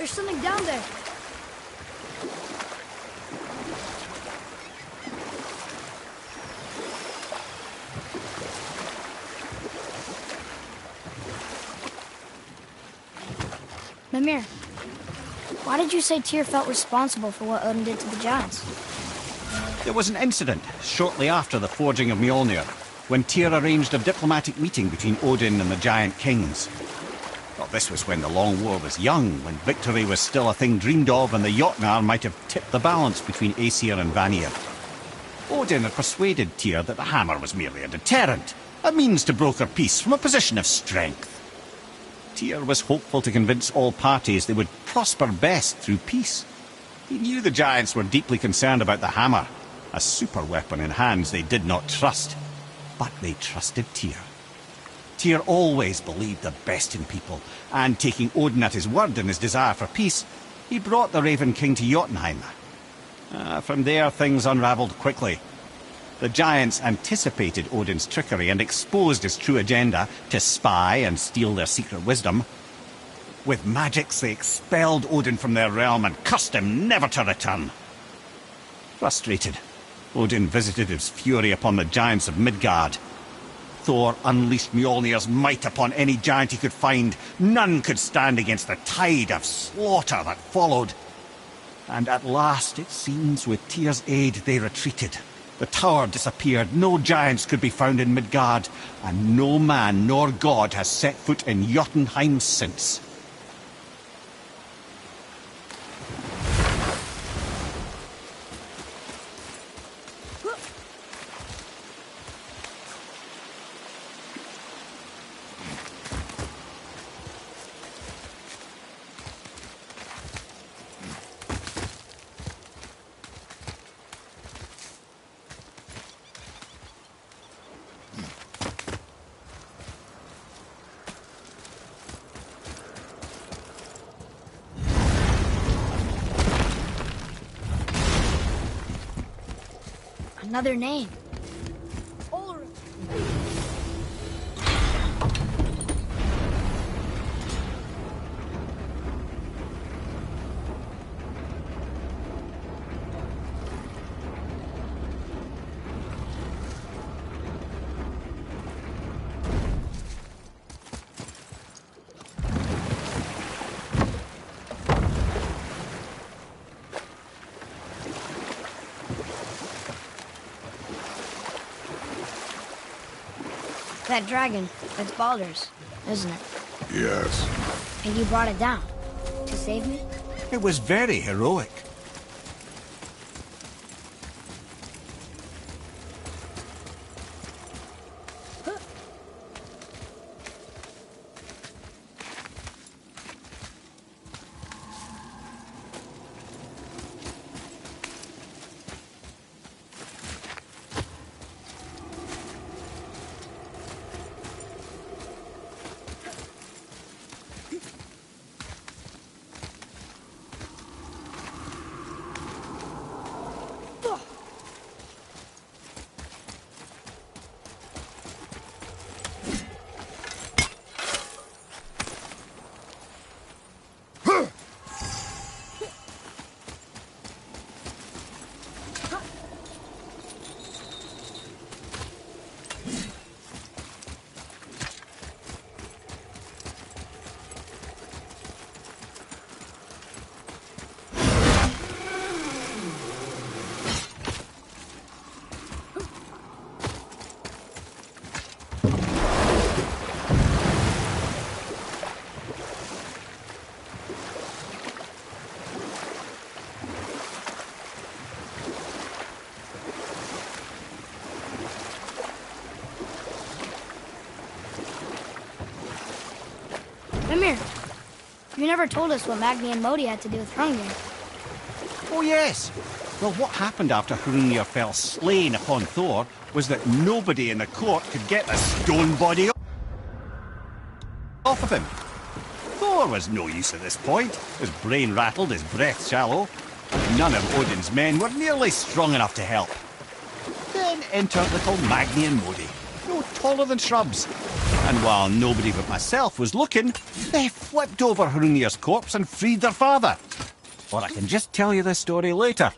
There's something down there. Mimir, why did you say Tyr felt responsible for what Odin did to the giants? There was an incident shortly after the forging of Mjolnir, when Tyr arranged a diplomatic meeting between Odin and the giant kings. Well, this was when the Long War was young, when victory was still a thing dreamed of, and the Jötnar might have tipped the balance between Aesir and Vanir. Odin had persuaded Tyr that the hammer was merely a deterrent, a means to broker peace from a position of strength. Tyr was hopeful to convince all parties they would prosper best through peace. He knew the giants were deeply concerned about the hammer, a super weapon in hands they did not trust. But they trusted Tyr. Tyr always believed the best in people, and taking Odin at his word in his desire for peace, he brought the Raven King to Jötunheim. From there, things unravelled quickly. The giants anticipated Odin's trickery and exposed his true agenda to spy and steal their secret wisdom. With magics, they expelled Odin from their realm and cursed him never to return. Frustrated, Odin visited his fury upon the giants of Midgard. Thor unleashed Mjolnir's might upon any giant he could find. None could stand against the tide of slaughter that followed. And at last, it seems, with Tyr's aid, they retreated. The tower disappeared, no giants could be found in Midgard, and no man nor god has set foot in Jötunheim since. Another name. That dragon, that's Baldur's, isn't it? Yes. And you brought it down to save me? It was very heroic. Mimir, you never told us what Magni and Modi had to do with Hrungnir. Oh yes. Well, what happened after Hrungnir fell slain upon Thor was that nobody in the court could get the stone body off of him. Thor was no use at this point. His brain rattled, his breath shallow. None of Odin's men were nearly strong enough to help. Then entered little Magni and Modi, no taller than shrubs. And while nobody but myself was looking, they flipped over Hrungnir's corpse and freed their father. Or I can just tell you this story later.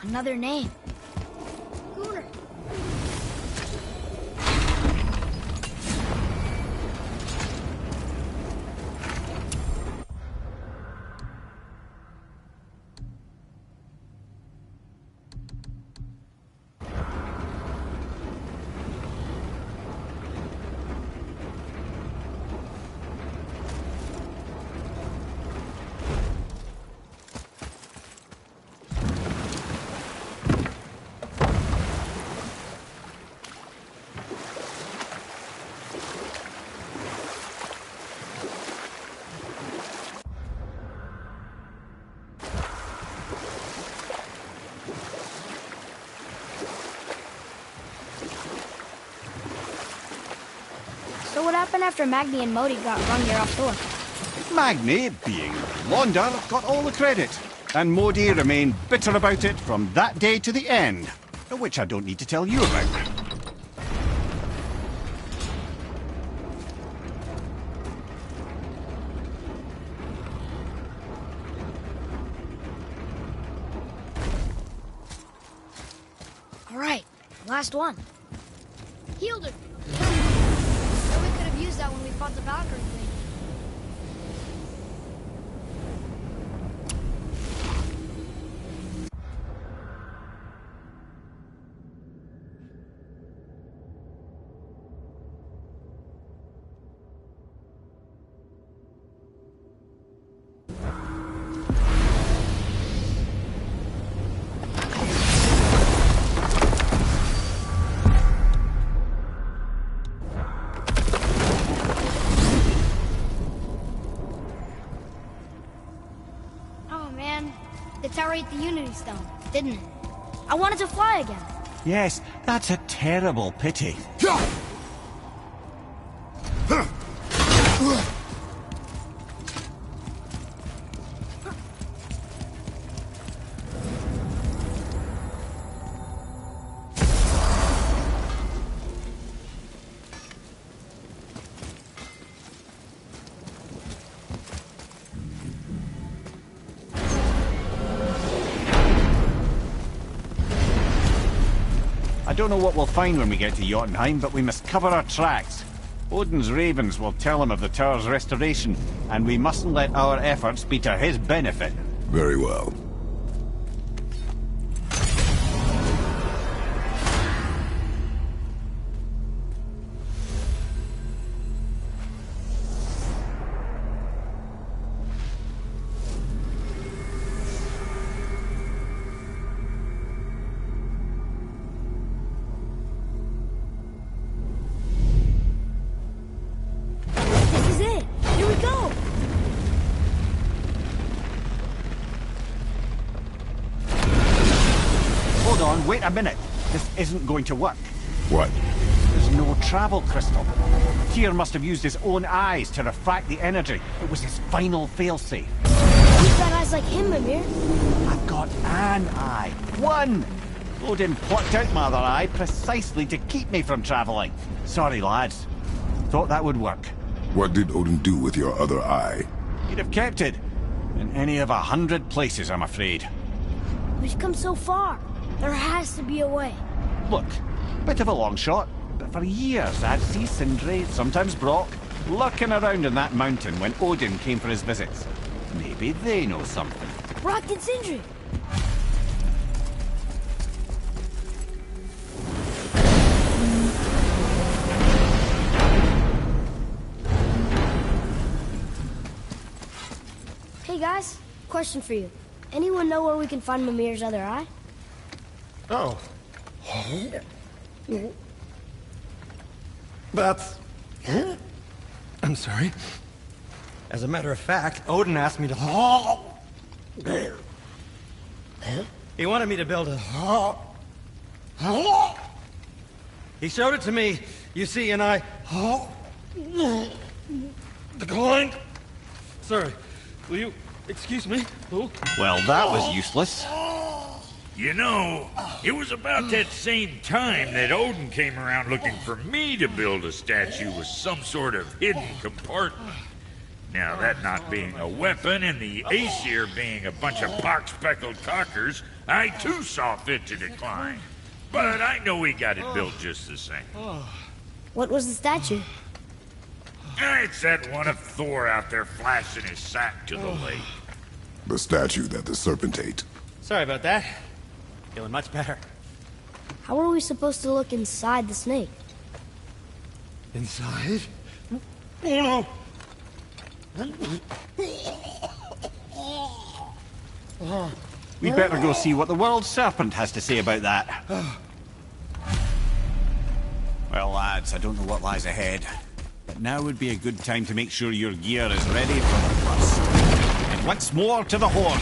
Another name. Gunnar. So what happened after Magni and Modi got Gunnar off shore? Magni, being blonder, got all the credit, and Modi remained bitter about it from that day to the end, which I don't need to tell you about. All right, last one. Healed her. So we could have used that when we fought the Valkyrie thing. The tower ate the Unity Stone, didn't it? I wanted to fly again. Yes, that's a terrible pity. I don't know what we'll find when we get to Jötunheim, but we must cover our tracks. Odin's ravens will tell him of the tower's restoration, and we mustn't let our efforts be to his benefit. Very well. Wait a minute. This isn't going to work. What? There's no travel crystal. Tyr must have used his own eyes to refract the energy. It was his final failsafe. You've got eyes like him, Mimir. I've got an eye. One! Odin plucked out my other eye precisely to keep me from travelling. Sorry, lads. Thought that would work. What did Odin do with your other eye? He'd have kept it. In any of 100 places, I'm afraid. We've come so far. There has to be a way. Look, bit of a long shot, but for years I'd see Sindri, sometimes Brock, lurking around in that mountain when Odin came for his visits. Maybe they know something. Brock and Sindri. Hey guys, question for you. Anyone know where we can find Mimir's other eye? Oh. That's... I'm sorry. As a matter of fact, Odin asked me to... He wanted me to build a... He showed it to me, you see, and I... declined. Sorry. Will you excuse me? Oh. Well, that was useless. You know, it was about that same time that Odin came around looking for me to build a statue with some sort of hidden compartment. Now, that not being a weapon and the Aesir being a bunch of pock-speckled cockers, I too saw fit to decline. But I know we got it built just the same. What was the statue? It's that one of Thor out there flashing his sack to the lake. The statue that the serpent ate. Sorry about that. Feeling much better. How are we supposed to look inside the snake? Inside? Oh no! We better go see what the world serpent has to say about that. Well, lads, I don't know what lies ahead, but now would be a good time to make sure your gear is ready for the worst. And once more to the horn.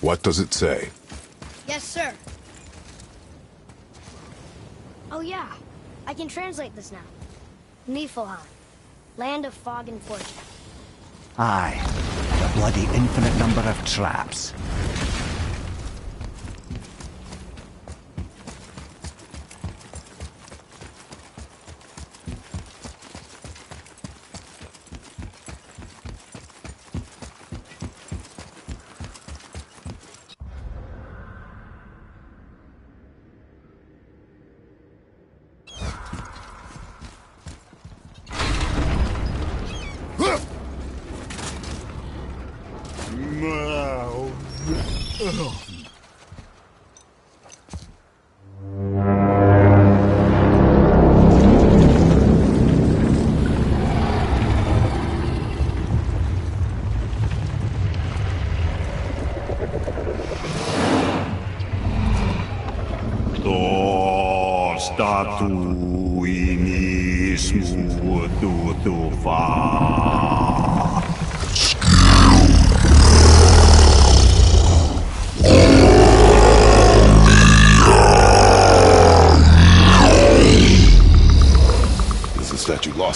What does it say? Yes, sir. Oh, yeah. I can translate this now. Niflheim, land of fog and fortune. Aye, the bloody infinite number of traps.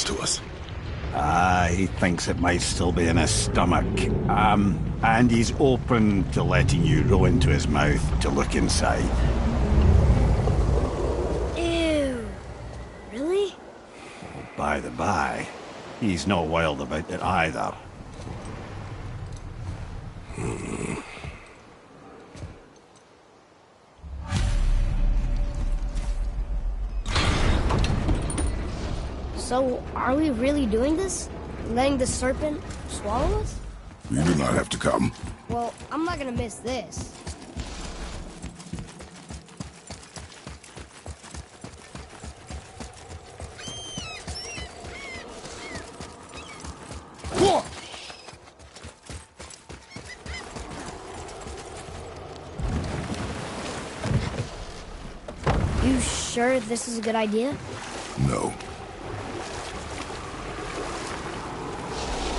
To us. He thinks it might still be in his stomach. And he's open to letting you roll into his mouth to look inside. Ew. Really? By the by, he's not wild about it either. So, are we really doing this? Letting the serpent swallow us? You do not have to come. Well, I'm not gonna miss this. You sure this is a good idea? No.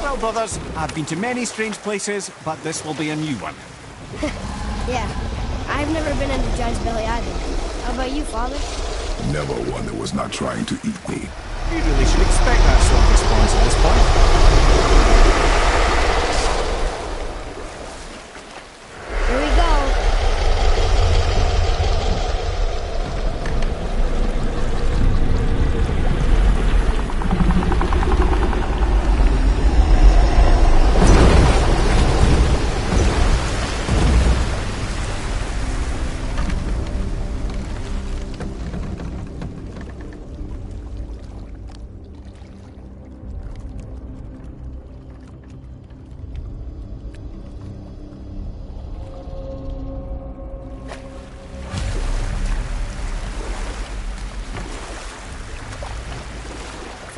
Well, brothers, I've been to many strange places, but this will be a new one. Yeah, I've never been into Giant's Belly either. How about you, Father? Never one that was not trying to eat me. You really should expect that sort of response at this point. Here we go.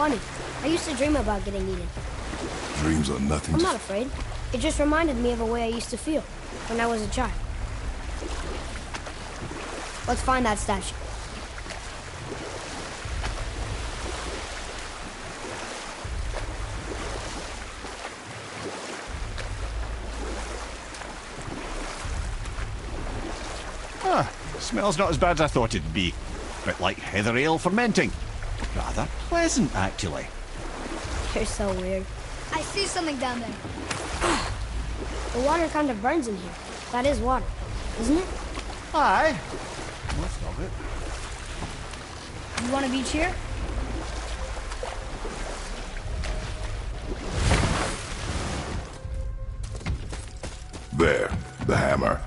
funny. I used to dream about getting eaten. Dreams are nothing I'm to... not afraid. It just reminded me of a way I used to feel when I was a child. Let's find that statue. Ah, smells not as bad as I thought it'd be. Bit like heather ale fermenting. Rather pleasant, actually. You're so weird. I see something down there. The water kind of burns in here. That is water, isn't it? Aye. Most of it. You want a beach here? There, the hammer.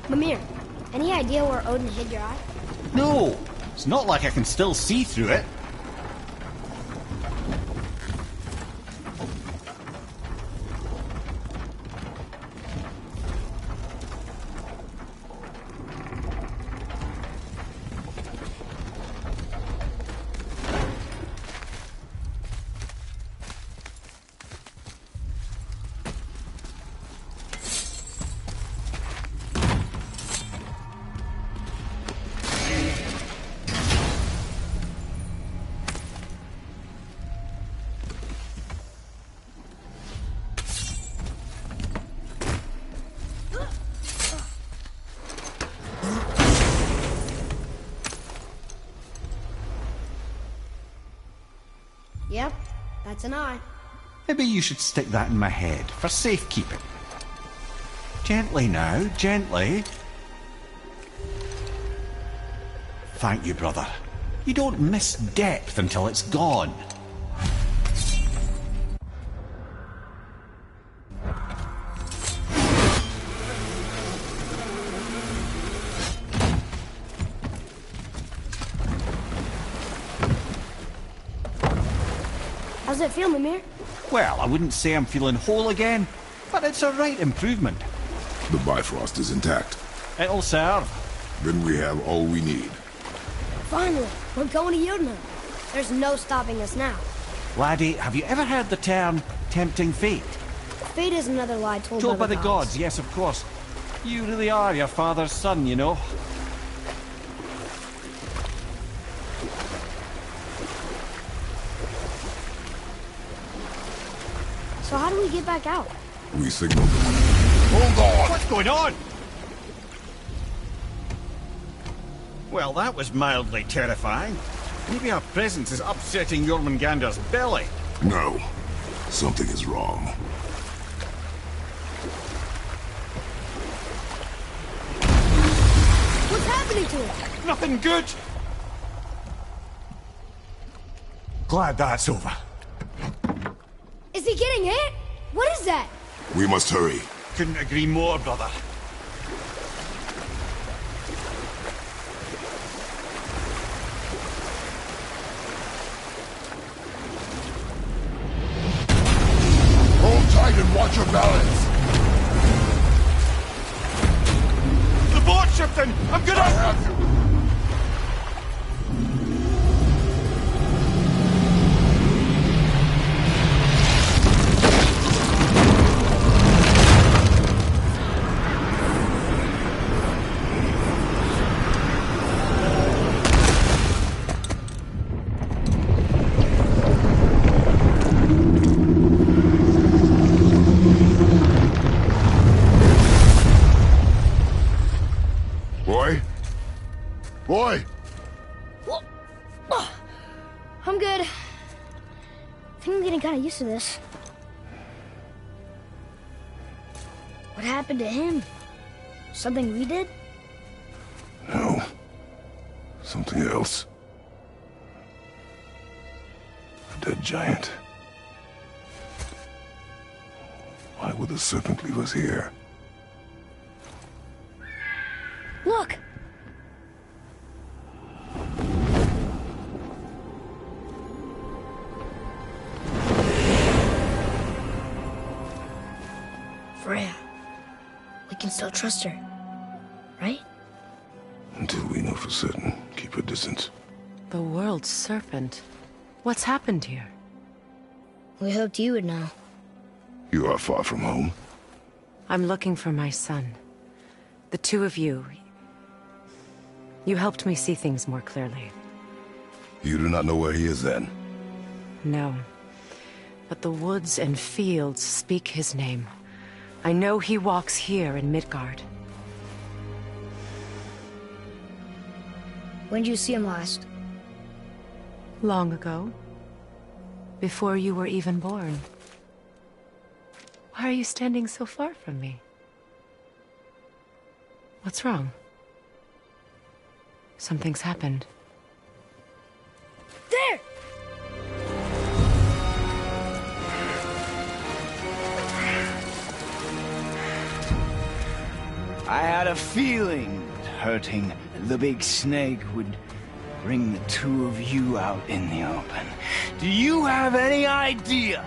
Mimir, any idea where Odin hid your eye? No, it's not like I can still see through it. Yep, that's an eye. Maybe you should stick that in my head for safekeeping. Gently now, gently. Thank you, brother. You don't miss depth until it's gone. How's it feel, Mimir? Well, I wouldn't say I'm feeling whole again, but it's a right improvement. The Bifrost is intact. It'll serve. Then we have all we need. Finally, we're going to Jötunheim. There's no stopping us now. Laddie, have you ever heard the term tempting fate? Fate is another lie told By the gods, yes, of course. You really are your father's son, you know. So how do we get back out? We signaled them. Hold on! What's going on? Well, that was mildly terrifying. Maybe our presence is upsetting Jormungandr's belly. No. Something is wrong. What's happening to him? Nothing good. Glad that's over. Is he getting hit? What is that? We must hurry. Couldn't agree more, brother. Hold tight and watch your balance. The boat shifting! I'm gonna... I have you. I'm good. I think I'm getting kind of used to this. What happened to him? Something we did? No. Something else. A dead giant. Why would the serpent leave us here? Look! Freya. We can still trust her, right? Until we know for certain, keep her distant. The world's serpent. What's happened here? We hoped you would know. You are far from home. I'm looking for my son. The two of you. You helped me see things more clearly. You do not know where he is then? No. But the woods and fields speak his name. I know he walks here in Midgard. When did you see him last? Long ago. Before you were even born. Why are you standing so far from me? What's wrong? Something's happened. There! I had a feeling that hurting the big snake would bring the two of you out in the open. Do you have any idea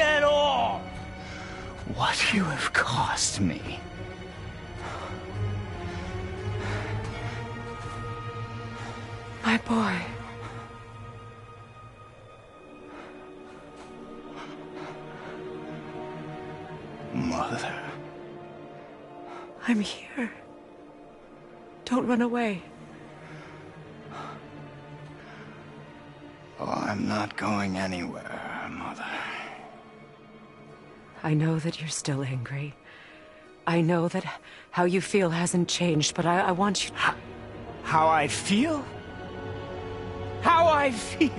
at all, what you have cost me? My boy. Mother. I'm here. Don't run away. Oh, I'm not going anywhere, Mother. I know that you're still angry. I know that how you feel hasn't changed, but I want you... How I feel? How I feel?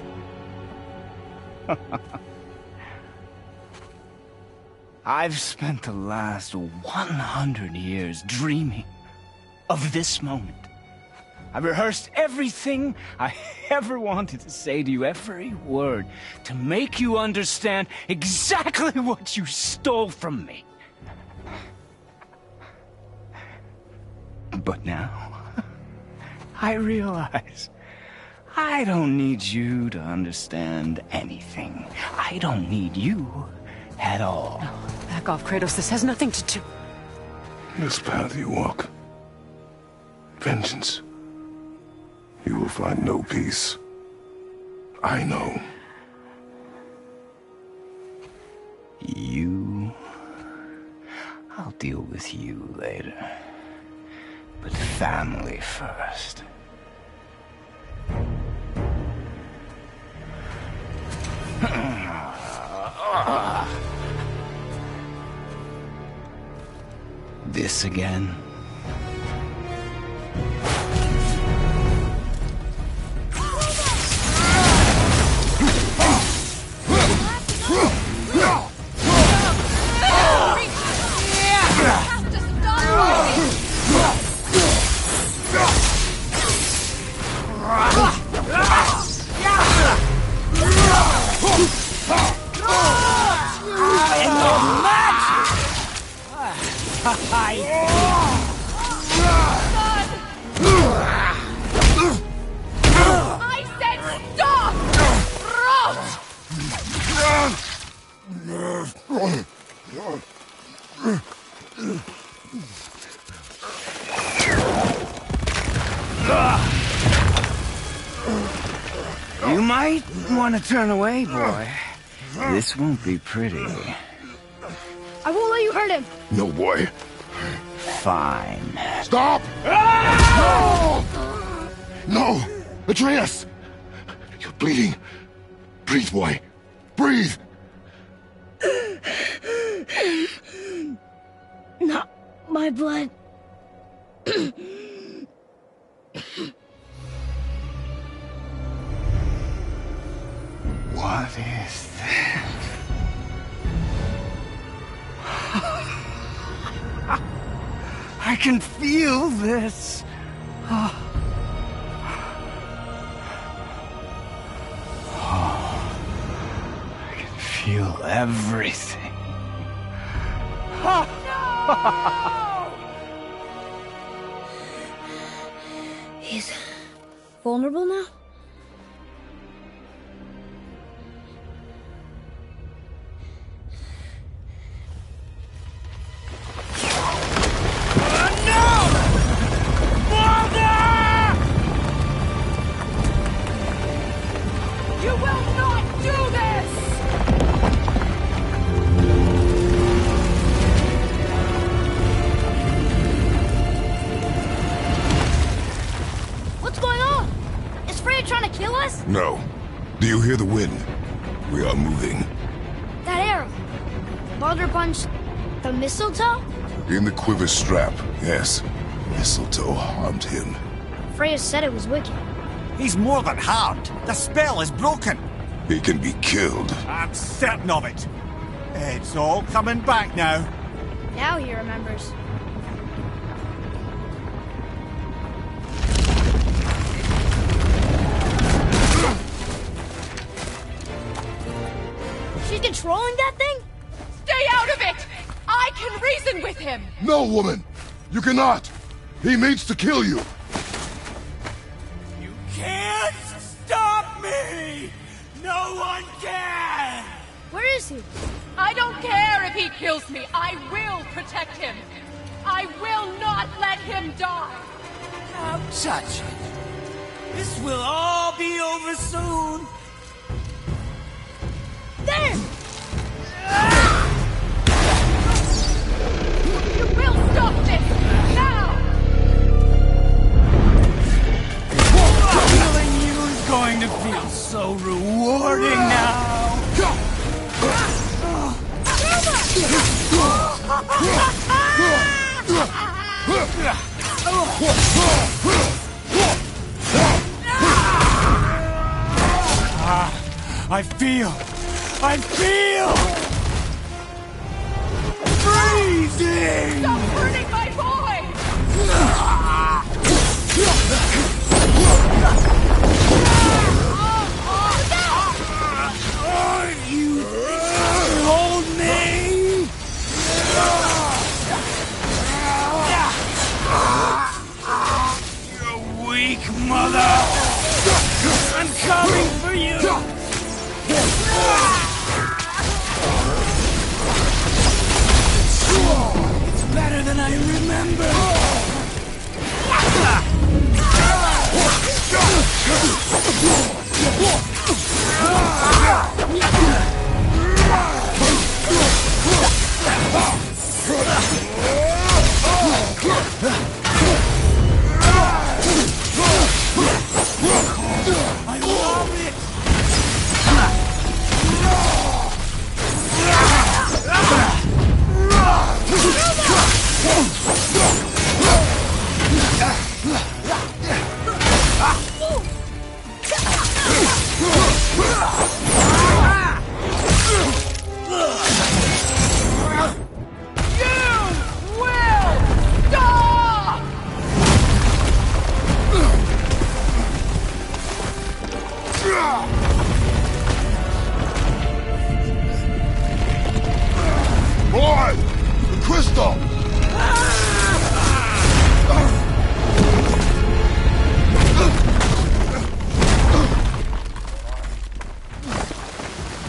I've spent the last 100 years dreaming of this moment. I've rehearsed everything I ever wanted to say to you, every word, to make you understand exactly what you stole from me. But now, I realize I don't need you to understand anything. I don't need you at all. No, back off, Kratos. This has nothing to do... This path you walk. Vengeance. You will find no peace. I know. You... I'll deal with you later. But family first. This again? I said stop! You might want to turn away, boy. This won't be pretty. I won't let you hurt him. No, boy. Fine. Stop! No! Atreus! You're bleeding. Breathe, boy. Breathe! Not my blood. What is that? I can feel this. Oh, I can feel everything. No! He's vulnerable now? You will not do this! What's going on? Is Freya trying to kill us? No. Do you hear the wind? We are moving. That arrow. Baldur punched the mistletoe? In the quiver strap, yes. Mistletoe harmed him. Freya said it was wicked. He's more than harmed. The spell is broken. He can be killed. I'm certain of it. It's all coming back now. Now he remembers. She's controlling that thing? Stay out of it! I can reason with him! No, woman! You cannot! He means to kill you! You can't stop me! No one can! Where is he? I don't care if he kills me. I will protect him. I will not let him die. Now touch it. This will all be over soon. There! You will stop this now! Killing you is going to feel so rewarding now. I feel freezing! Stop hurting my boy! You hold me! You weak mother! I'm coming for you! It's better than I remember! I love it! Boy! The crystal!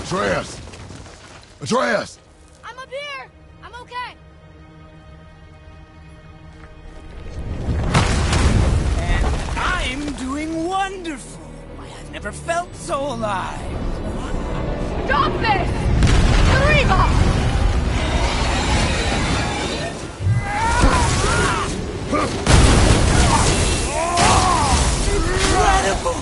Atreus! Atreus! I'm up here! I'm okay! And I'm doing wonderful! I've never felt so alive! Stop this! Reba! Incredible!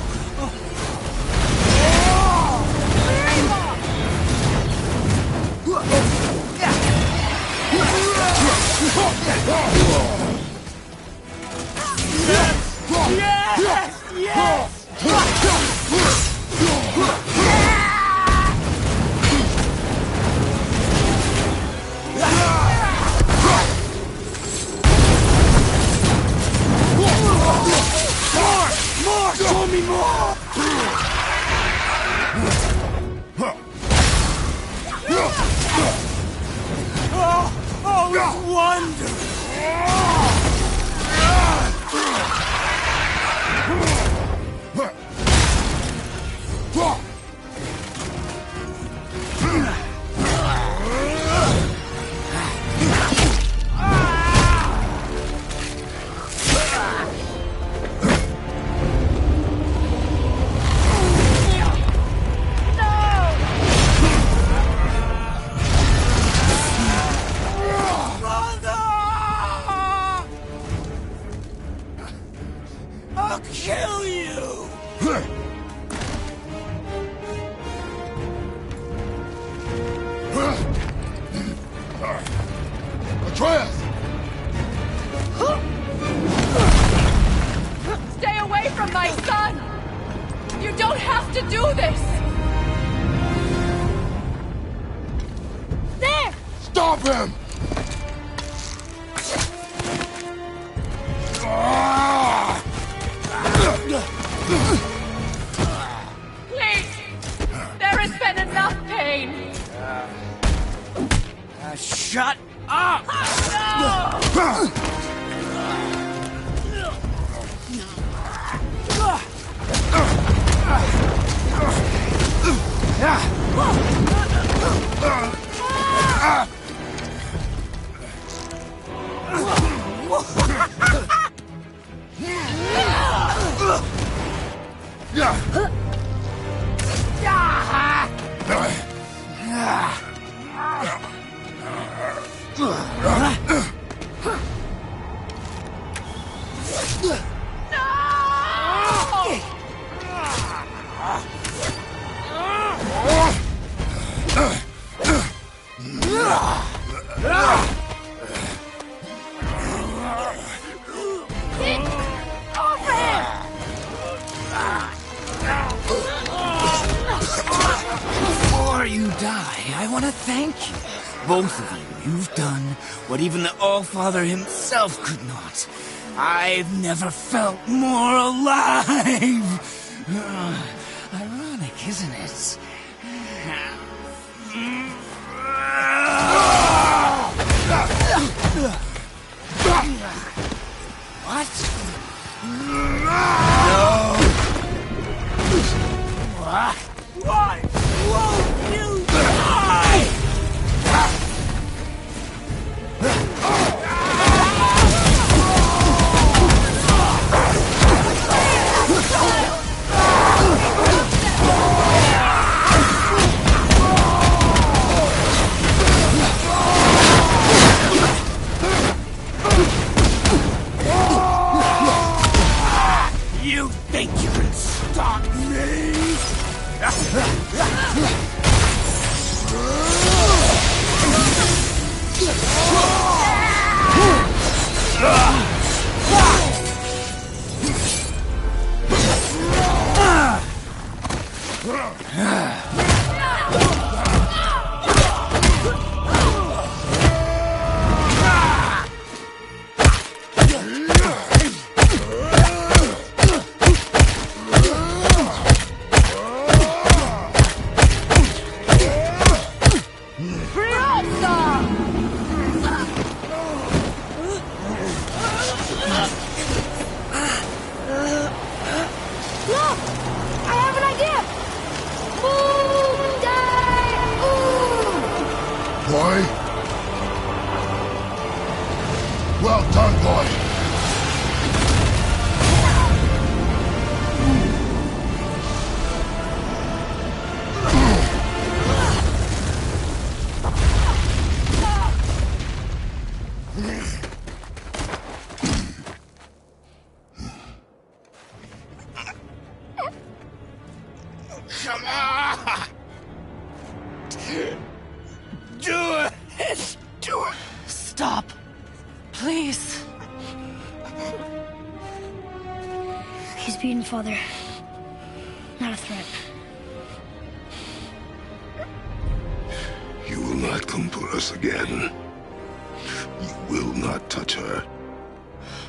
Yes! Yes! them! Please! There has been enough pain! Shut up! Before you die, I want to thank you. Both of you. You've done what even the All-Father himself could not. I've never felt more alive. Ironic, isn't it? What? No. Why won't you die? You think you can stop me? Boy? Well done, boy. Come on! Do it! Do it! Stop. Please. He's beaten, Father. Not a threat. You will not come for us again. You will not touch her.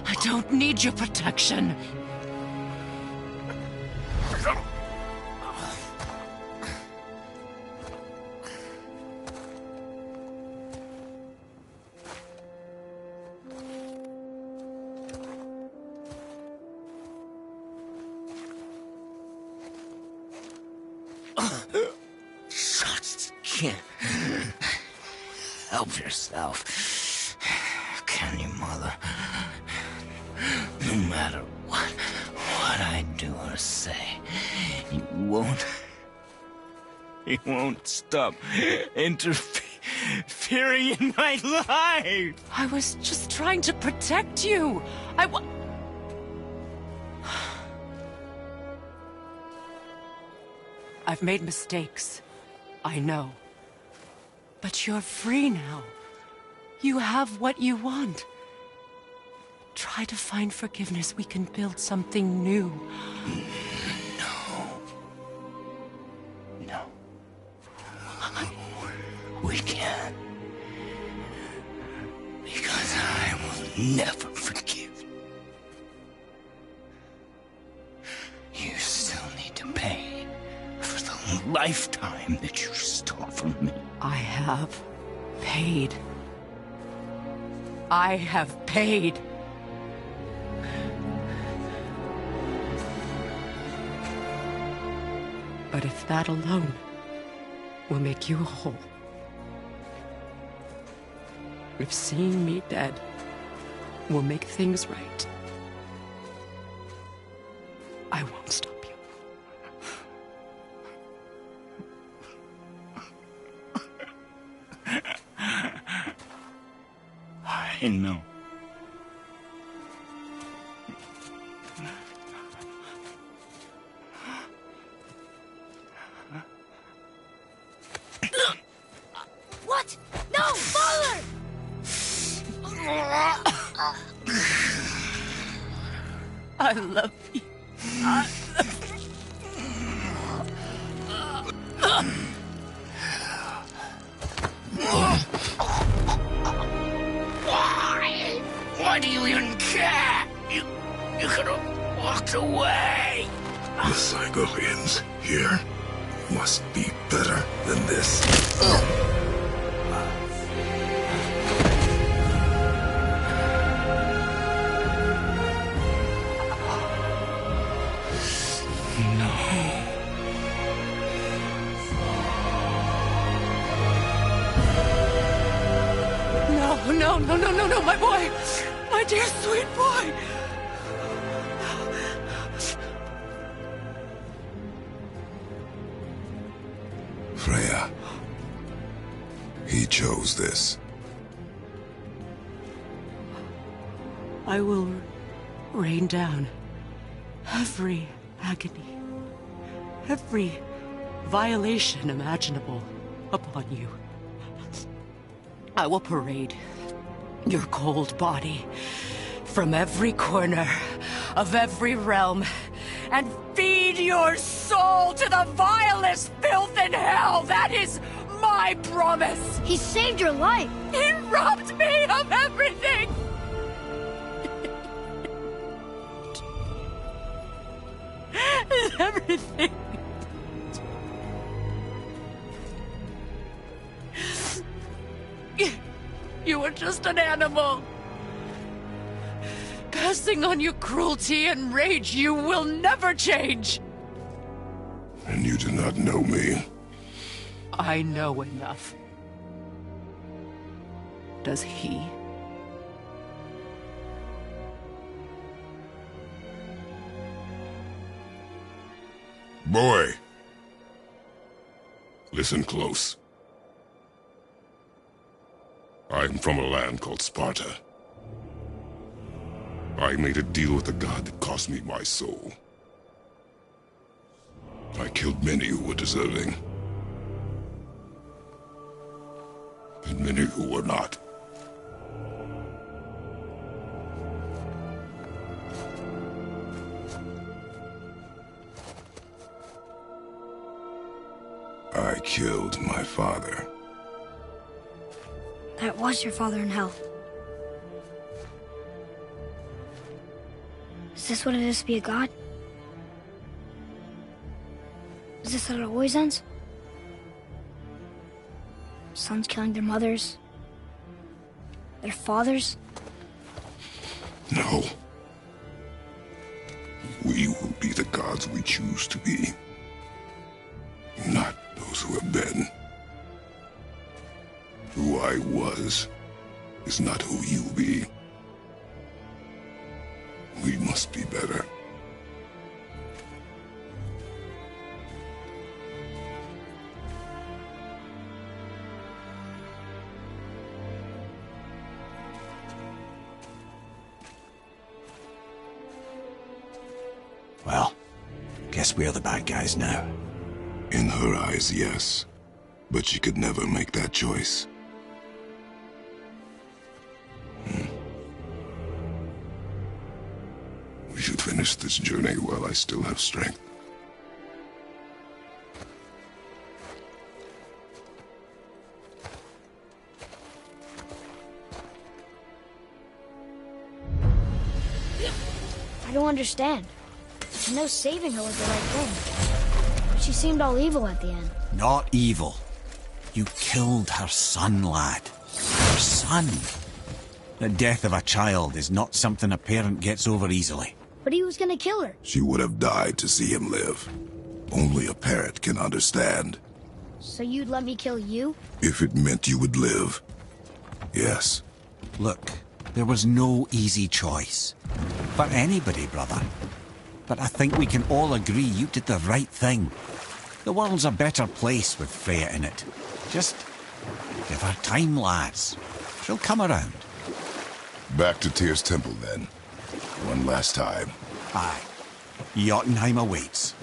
I don't need your protection. Just can't help yourself, can you, Mother? No matter what I do or say, you won't stop interfering in my life. I was just trying to protect you. I've made mistakes. I know. But you're free now. You have what you want. Try to find forgiveness. We can build something new. No. We can't. never forgive. You still need to pay for the lifetime that you stole from me. I have paid. I have paid. But if that alone will make you whole, if seeing me dead will make things right, I won't stop you. I know. What? No, Father! I love you. Why do you even care? You could have walked away. The cycle ends here. Must be better than this. No, my boy! My dear sweet boy! Freya. He chose this. I will rain down every agony, every violation imaginable upon you. I will parade your cold body from every corner of every realm and feed your soul to the vilest filth in hell. That is my promise. He saved your life. He robbed me of everything. Everything. You were just an animal. Passing on your cruelty and rage, you will never change. And you do not know me. I know enough. Does he? Boy. Listen close. I'm from a land called Sparta. I made a deal with a god that cost me my soul. I killed many who were deserving. And many who were not. I killed my father. That was your father in hell. Is this what it is to be a god? Is this how it always ends? Sons killing their mothers? Their fathers? No. We will be the gods we choose to be. Not those who have been. Who I was is not who you be. We must be better. Well, guess we're the bad guys now. In her eyes, yes. But she could never make that choice. We should finish this journey while I still have strength. don't understand. I know saving her was the right thing. But she seemed all evil at the end. Not evil. You killed her son, lad. Her son. The death of a child is not something a parent gets over easily. But he was gonna kill her. She would have died to see him live. Only a parent can understand. So you'd let me kill you? If it meant you would live. Yes. Look, there was no easy choice. For anybody, brother. But I think we can all agree you did the right thing. The world's a better place with Freya in it. Just give her time, lads. She'll come around. Back to Tyr's temple, then. One last time. Aye. Jötunheim awaits.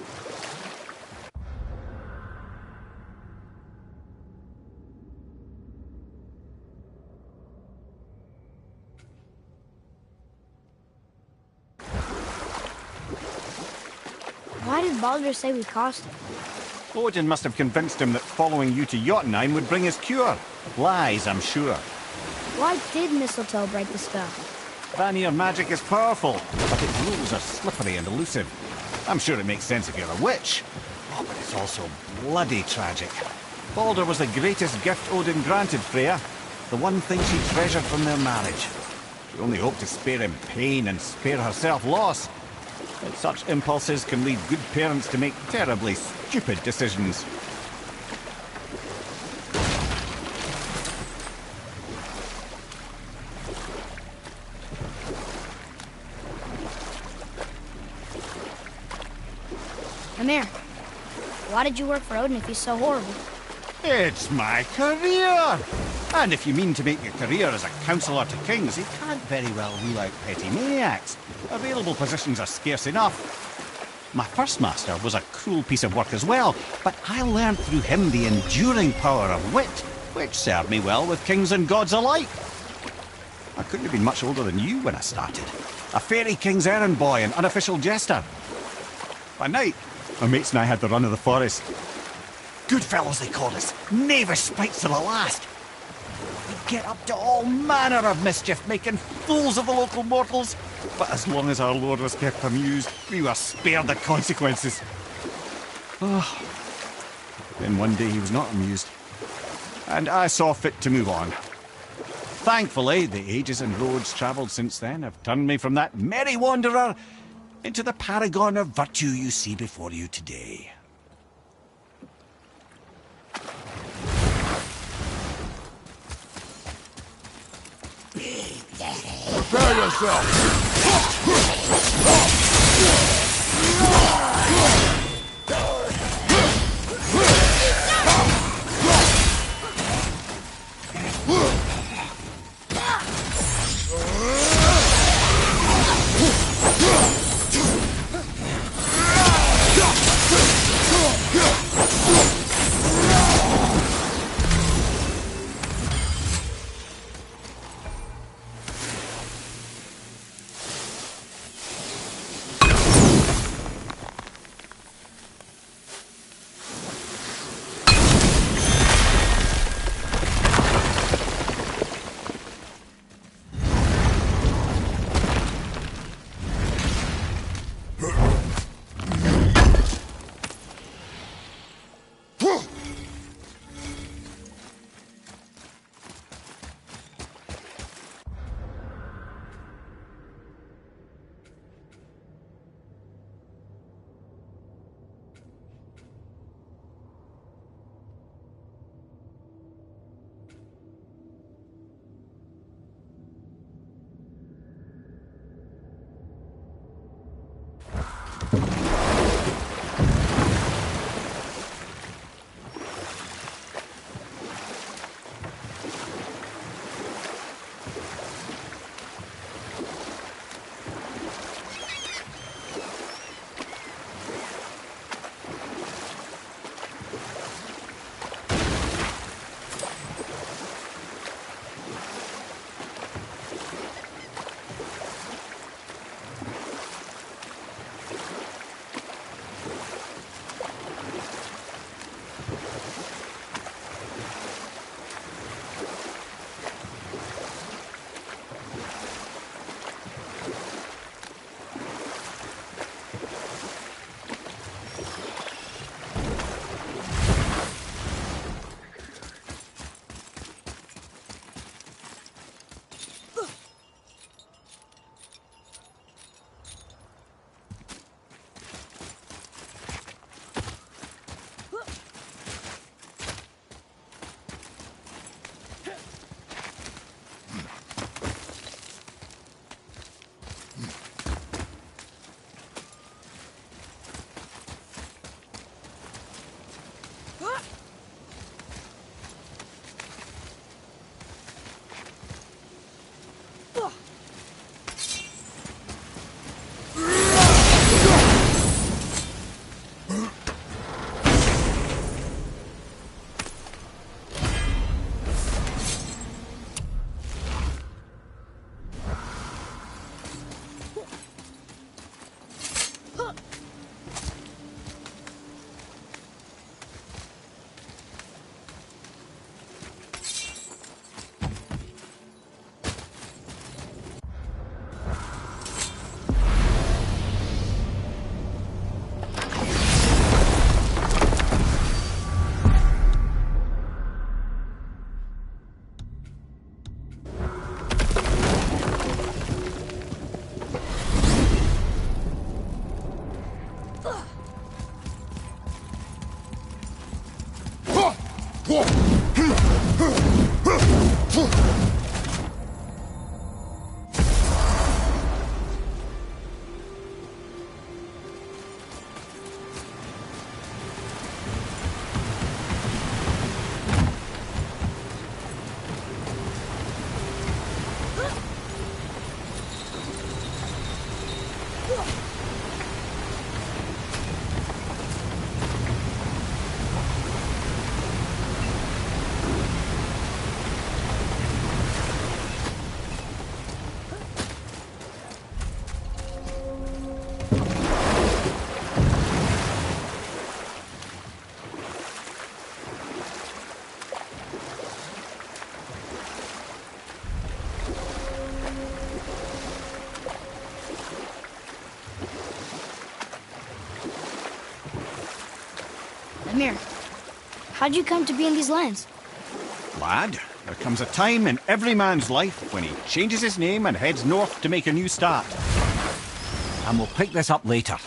Why did Baldur say we cost him? Odin must have convinced him that following you to Jötunheim would bring his cure. Lies, I'm sure. Why did mistletoe break the spell? Vanir magic is powerful, but its rules are slippery and elusive. I'm sure it makes sense if you're a witch. Oh, but it's also bloody tragic. Baldur was the greatest gift Odin granted Freya. The one thing she treasured from their marriage. She only hoped to spare him pain and spare herself loss. But such impulses can lead good parents to make terribly stupid decisions. Amir, why did you work for Odin if he's so horrible? It's my career! And if you mean to make your career as a counsellor to kings, you can't very well rule out petty maniacs. Available positions are scarce enough. My first master was a cruel piece of work as well, but I learned through him the enduring power of wit, which served me well with kings and gods alike. I couldn't have been much older than you when I started. A fairy king's errand boy and unofficial jester. By night, my mates and I had the run of the forest. Good fellows they called us, knavish spites to the last. We'd get up to all manner of mischief, making fools of the local mortals. But as long as our lord was kept amused, we were spared the consequences. Oh. Then one day he was not amused, and I saw fit to move on. Thankfully, the ages and roads travelled since then have turned me from that merry wanderer into the paragon of virtue you see before you today. Prepare yourself! Amir, how'd you come to be in these lands? Lad, there comes a time in every man's life when he changes his name and heads north to make a new start. And we'll pick this up later.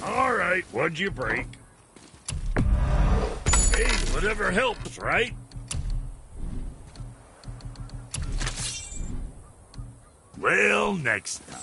All right, what'd you break? Hey, whatever helps, right? Well, next time.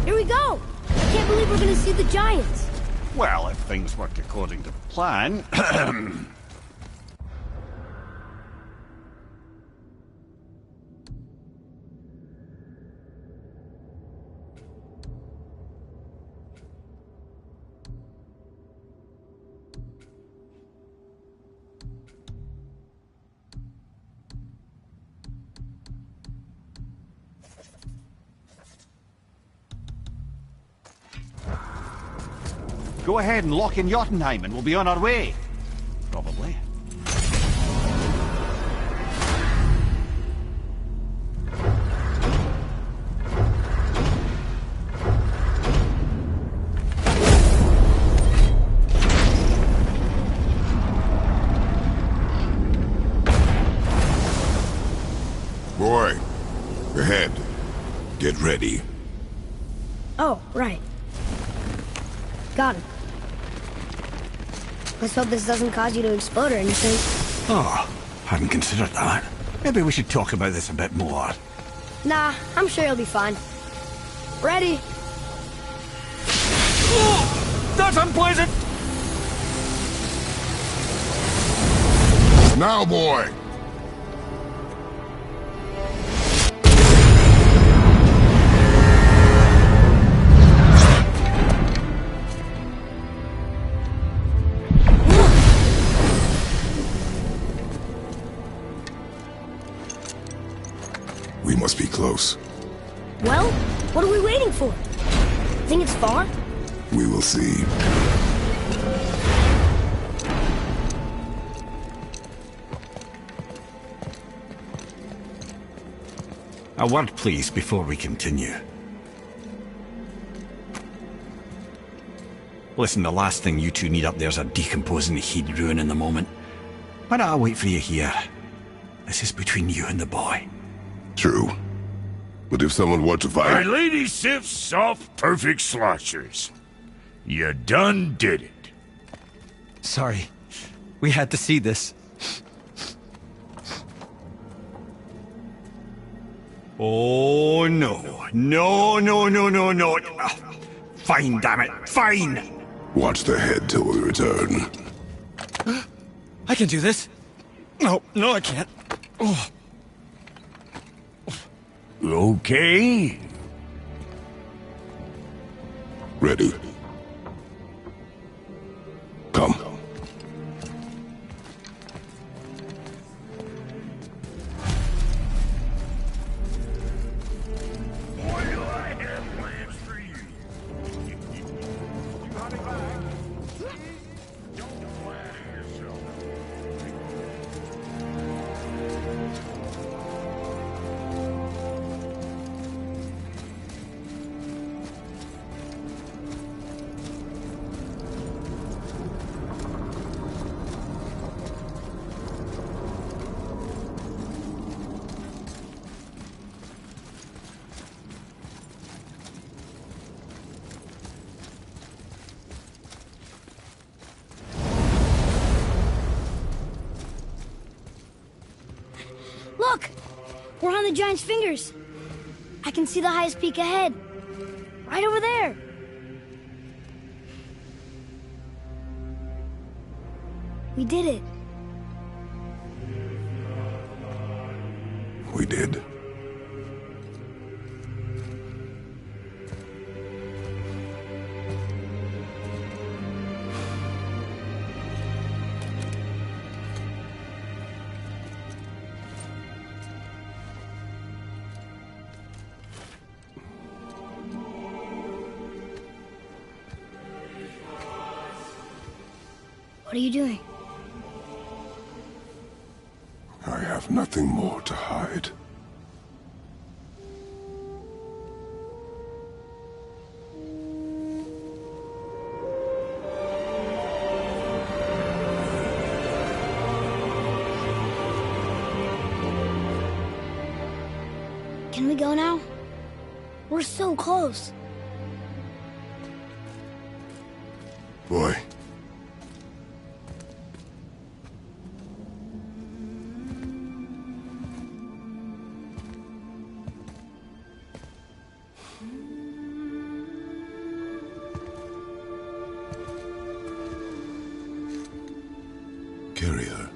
Here we go! I can't believe we're gonna see the giants. Well, if things work according to plan... Go ahead and lock in Jötunheim and we'll be on our way. Probably. Boy, ahead. Get ready. Oh, right. Got it. Let's hope this doesn't cause you to explode or anything. Oh, hadn't considered that. Maybe we should talk about this a bit more. Nah, I'm sure you'll be fine. Ready? present! Now, boy! We must be close. Well, what are we waiting for? Think it's far? We will see. A word, please, before we continue. Listen, the last thing you two need up there's a decomposing heat ruining the moment. Why don't I wait for you here? This is between you and the boy. True. But if someone were to My fight... lady sips soft, perfect sloshers. You done did it. Sorry. We had to see this. Oh, no. No, no, no, no, no. Fine, damn it. Fine! Watch the head till we return. I can do this. No, I can't. Oh. Okay. Ready. Come. Boy, do I have plans for you. You got it back. Don't flatter yourself. Look! We're on the giant's fingers. I can see the highest peak ahead. Right over there. We did it. We did. What are you doing? I have nothing more to hide. Can we go now? We're so close. Boy. Carry her.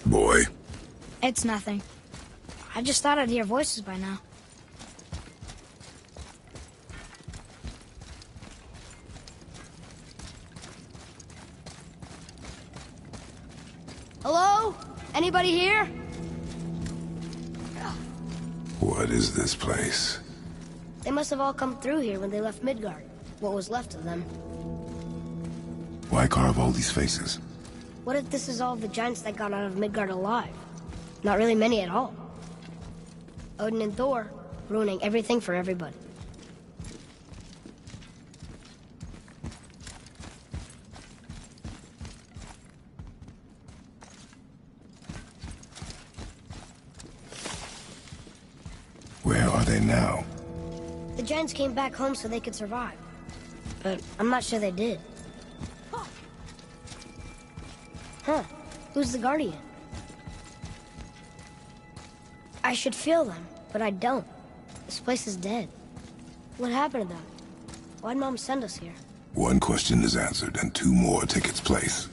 Boy. It's nothing. I just thought I'd hear voices by now. Hello? Anybody here? What is this place? They must have all come through here when they left Midgard. What was left of them. Why carve all these faces? What if this is all the giants that got out of Midgard alive? Not really many at all. Odin and Thor, ruining everything for everybody. Where are they now? The giants came back home so they could survive. But I'm not sure they did. Huh. Who's the guardian? I should feel them, but I don't. This place is dead. What happened to them? Why'd Mom send us here? One question is answered, and two more take its place.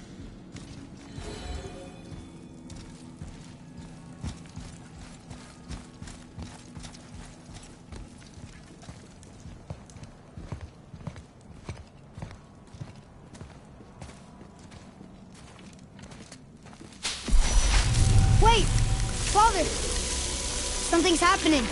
Wait! Father! Something's happening.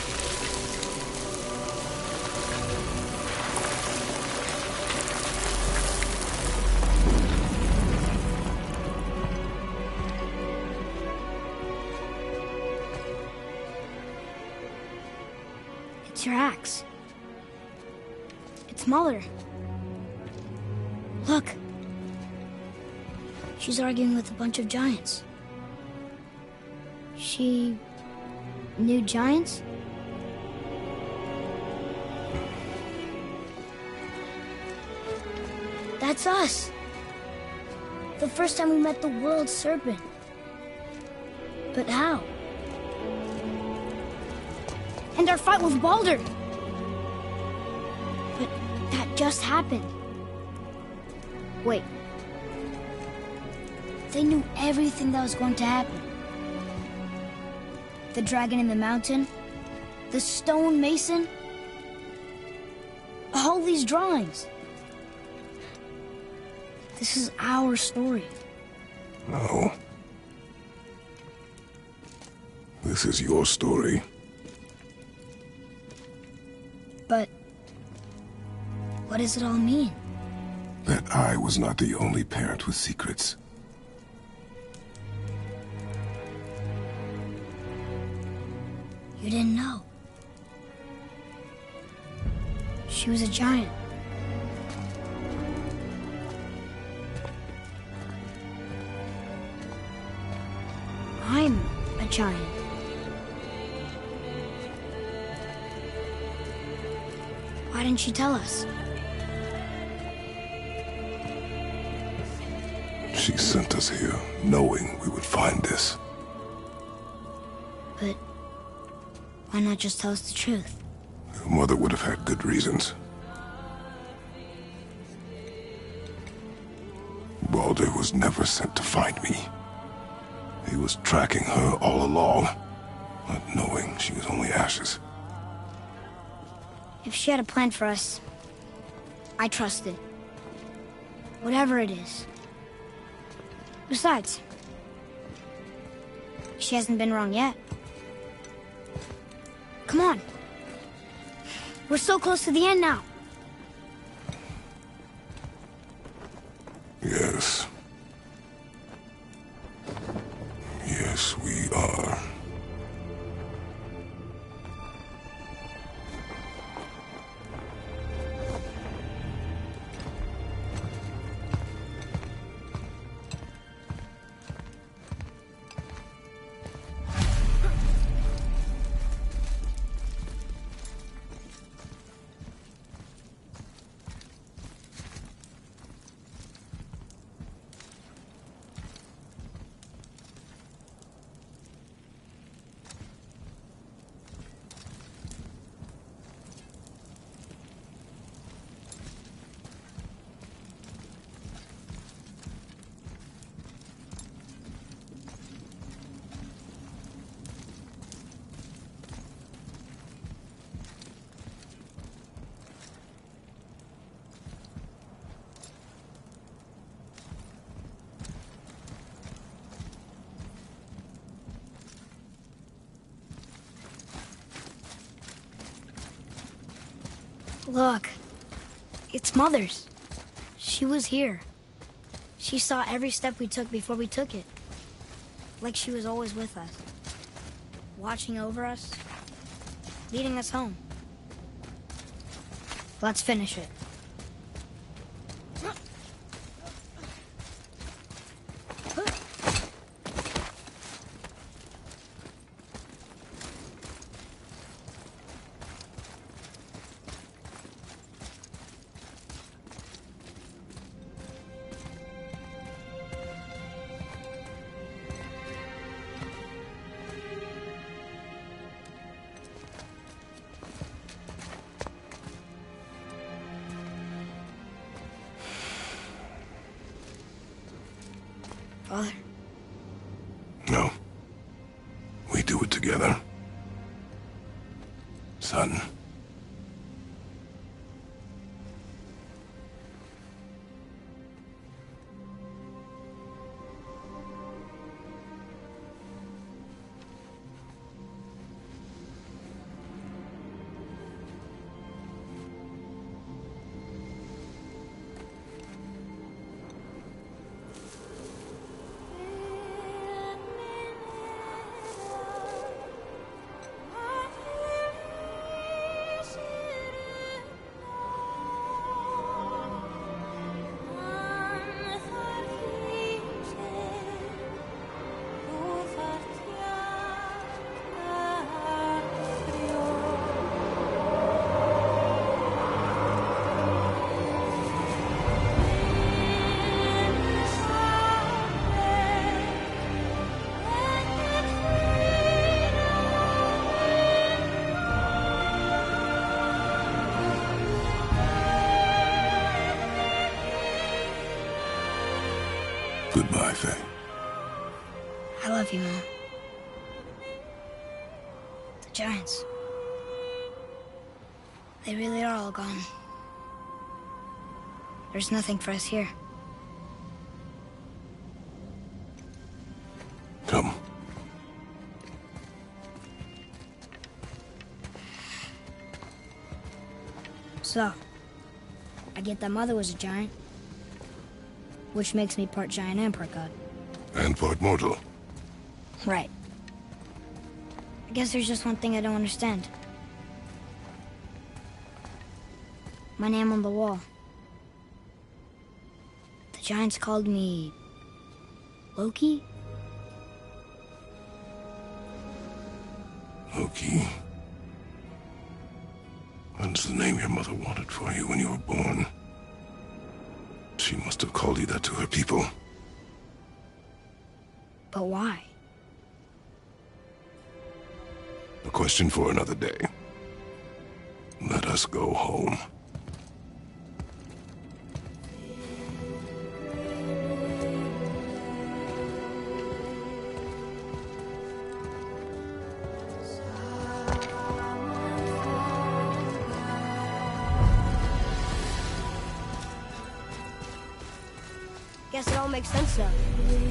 It's your axe. It's Mother. Look. She's arguing with a bunch of giants. She knew giants? That's us. The first time we met the world serpent. But how? And our fight with Baldur. But that just happened. Wait. They knew everything that was going to happen. The dragon in the mountain, the stone mason, all these drawings. This is our story. No. This is your story. But what does it all mean? That I was not the only parent with secrets. You didn't know. She was a giant. I'm a giant. Why didn't she tell us? She sent us here, knowing we would find this. But why not just tell us the truth? Your mother would have had good reasons. Baldur was never sent to find me. He was tracking her all along, not knowing she was only ashes. If she had a plan for us, I trust it. Whatever it is. Besides, she hasn't been wrong yet. Come on. We're so close to the end now. Yes. Yes, we are. Look, it's Mother's. She was here. She saw every step we took before we took it. Like she was always with us. Watching over us. Leading us home. Let's finish it. Father? No. We do it together. Son. Goodbye, Faye. I love you, Mom. The giants. They really are all gone. There's nothing for us here. Come. So, I get that Mother was a giant, which makes me part giant and part god. And part mortal. Right. I guess there's just one thing I don't understand. My name on the wall. The giants called me... Loki? Loki. That's the name your mother wanted for you when you were born. She must have called you that to her people. But why? A question for another day. Let us go home. Guess it all makes sense now.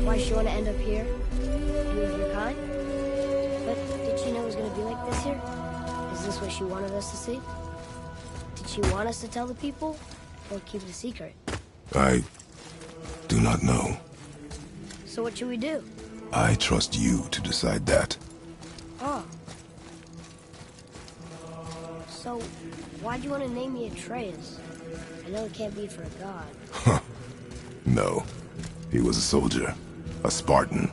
Why she want to end up here? You with your kind? But did she know it was going to be like this here? Is this what she wanted us to see? Did she want us to tell the people? Or keep it a secret? I do not know. So what should we do? I trust you to decide that. Oh. So, why'd you want to name me Atreus? I know it can't be for a god. Huh. No. He was a soldier. A Spartan.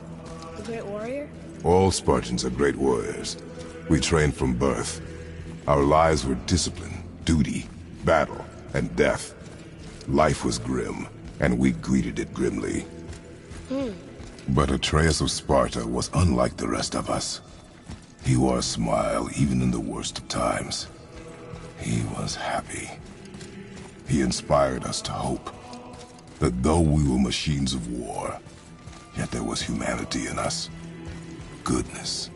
A great warrior? All Spartans are great warriors. We trained from birth. Our lives were discipline, duty, battle, and death. Life was grim, and we greeted it grimly. But Atreus of Sparta was unlike the rest of us. He wore a smile even in the worst of times. He was happy. He inspired us to hope. That though we were machines of war, yet there was humanity in us. Goodness.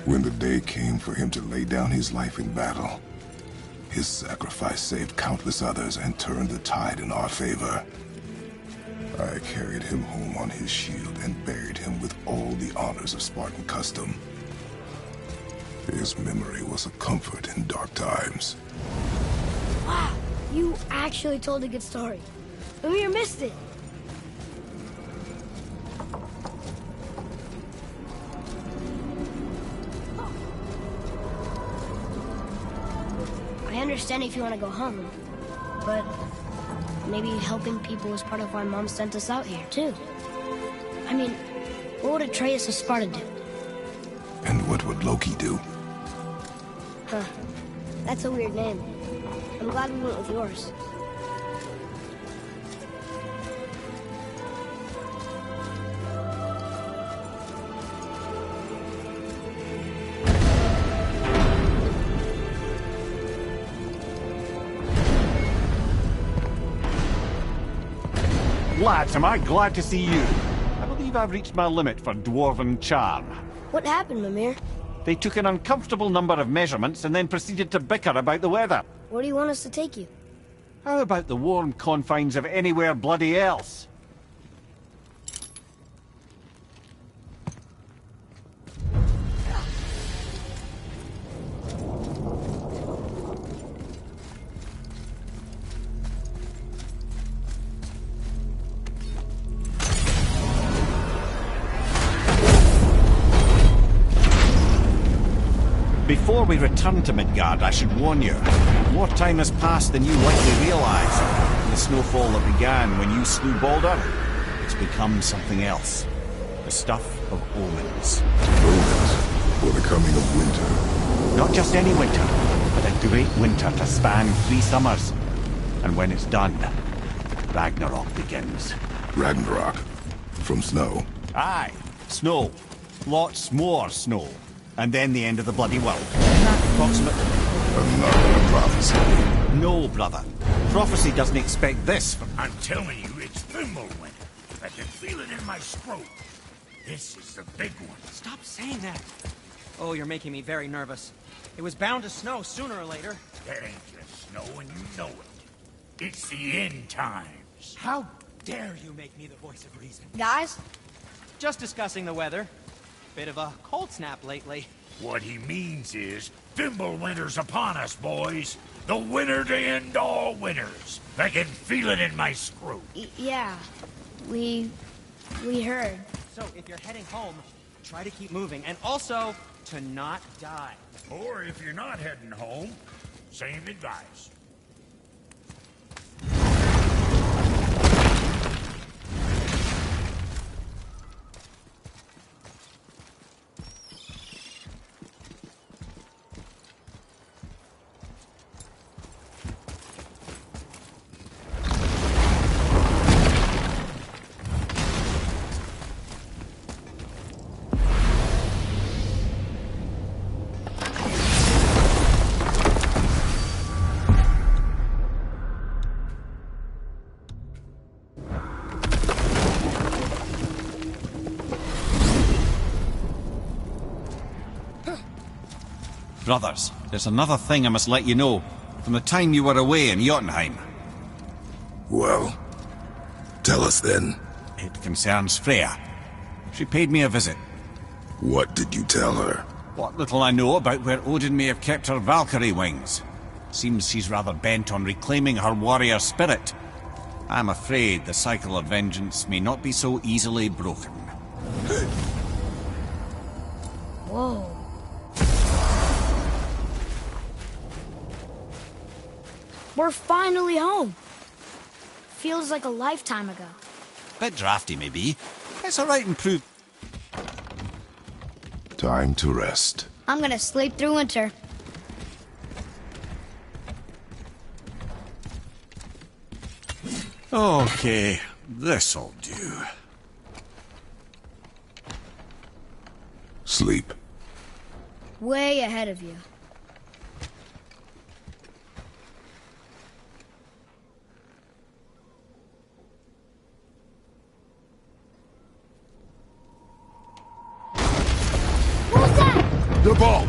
When the day came for him to lay down his life in battle, his sacrifice saved countless others and turned the tide in our favor. I carried him home on his shield and buried him with all the honors of Spartan custom. His memory was a comfort in dark times. Wow, you actually told a good story. Amir missed it. I understand if you want to go home, but maybe helping people is part of why Mom sent us out here, too. I mean, what would Atreus of Sparta do? And what would Loki do? Huh. That's a weird name. I'm glad we went with yours. Lads, am I glad to see you. I've believe I've reached my limit for dwarven charm. What happened, Mimir? They took an uncomfortable number of measurements and then proceeded to bicker about the weather. Where do you want us to take you? How about the warm confines of anywhere bloody else? Before we return to Midgard, I should warn you. More time has passed than you likely realise. The snowfall that began when you slew Baldur, it's become something else. The stuff of omens. Omens for the coming of winter. Not just any winter, but a great winter to span 3 summers. And when it's done, Ragnarök begins. Ragnarök? From snow? Aye, snow. Lots more snow. And then the end of the bloody world. Approximately. Another prophecy. No, brother. Prophecy doesn't expect this from... I'm telling you, it's Fimbulwinter. I can feel it in my scrotum. This is the big one. Stop saying that. Oh, you're making me very nervous. It was bound to snow sooner or later. That ain't just snow, and you know it. It's the end times. How dare you make me the voice of reason? Guys? Just discussing the weather. Bit of a cold snap lately. What he means is, Fimbulwinter's upon us, boys. The winter to end all winters. I can feel it in my screw. Yeah. We heard. So, if you're heading home, try to keep moving. And also, to not die. Or if you're not heading home, same advice. Brothers, there's another thing I must let you know. From the time you were away in Jötunheim. Well, tell us then. It concerns Freya. She paid me a visit. What did you tell her? What little I know about where Odin may have kept her Valkyrie wings. Seems she's rather bent on reclaiming her warrior spirit. I'm afraid the cycle of vengeance may not be so easily broken. Whoa. We're finally home. Feels like a lifetime ago. Bit drafty, maybe. It's alright and prove... Time to rest. I'm gonna sleep through winter. Okay, this'll do. Sleep. Way ahead of you. The ball!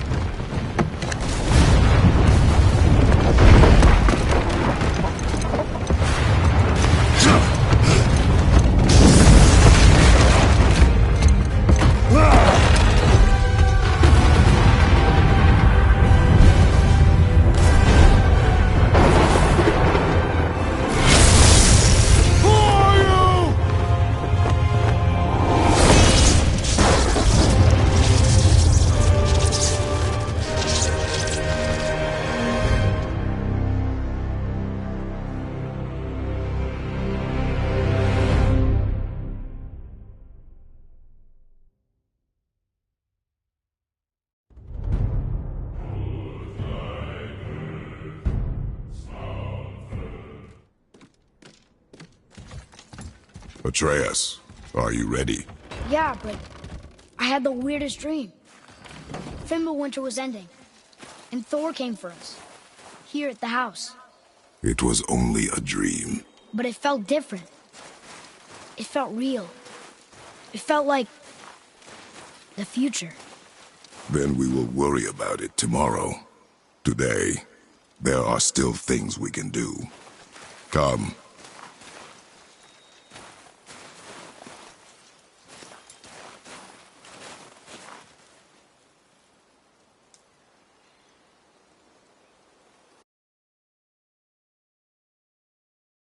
Atreus, are you ready? Yeah, but I had the weirdest dream. Fimbulwinter was ending, and Thor came for us, here at the house. It was only a dream. But it felt different. It felt real. It felt like the future. Then we will worry about it tomorrow. Today, there are still things we can do. Come.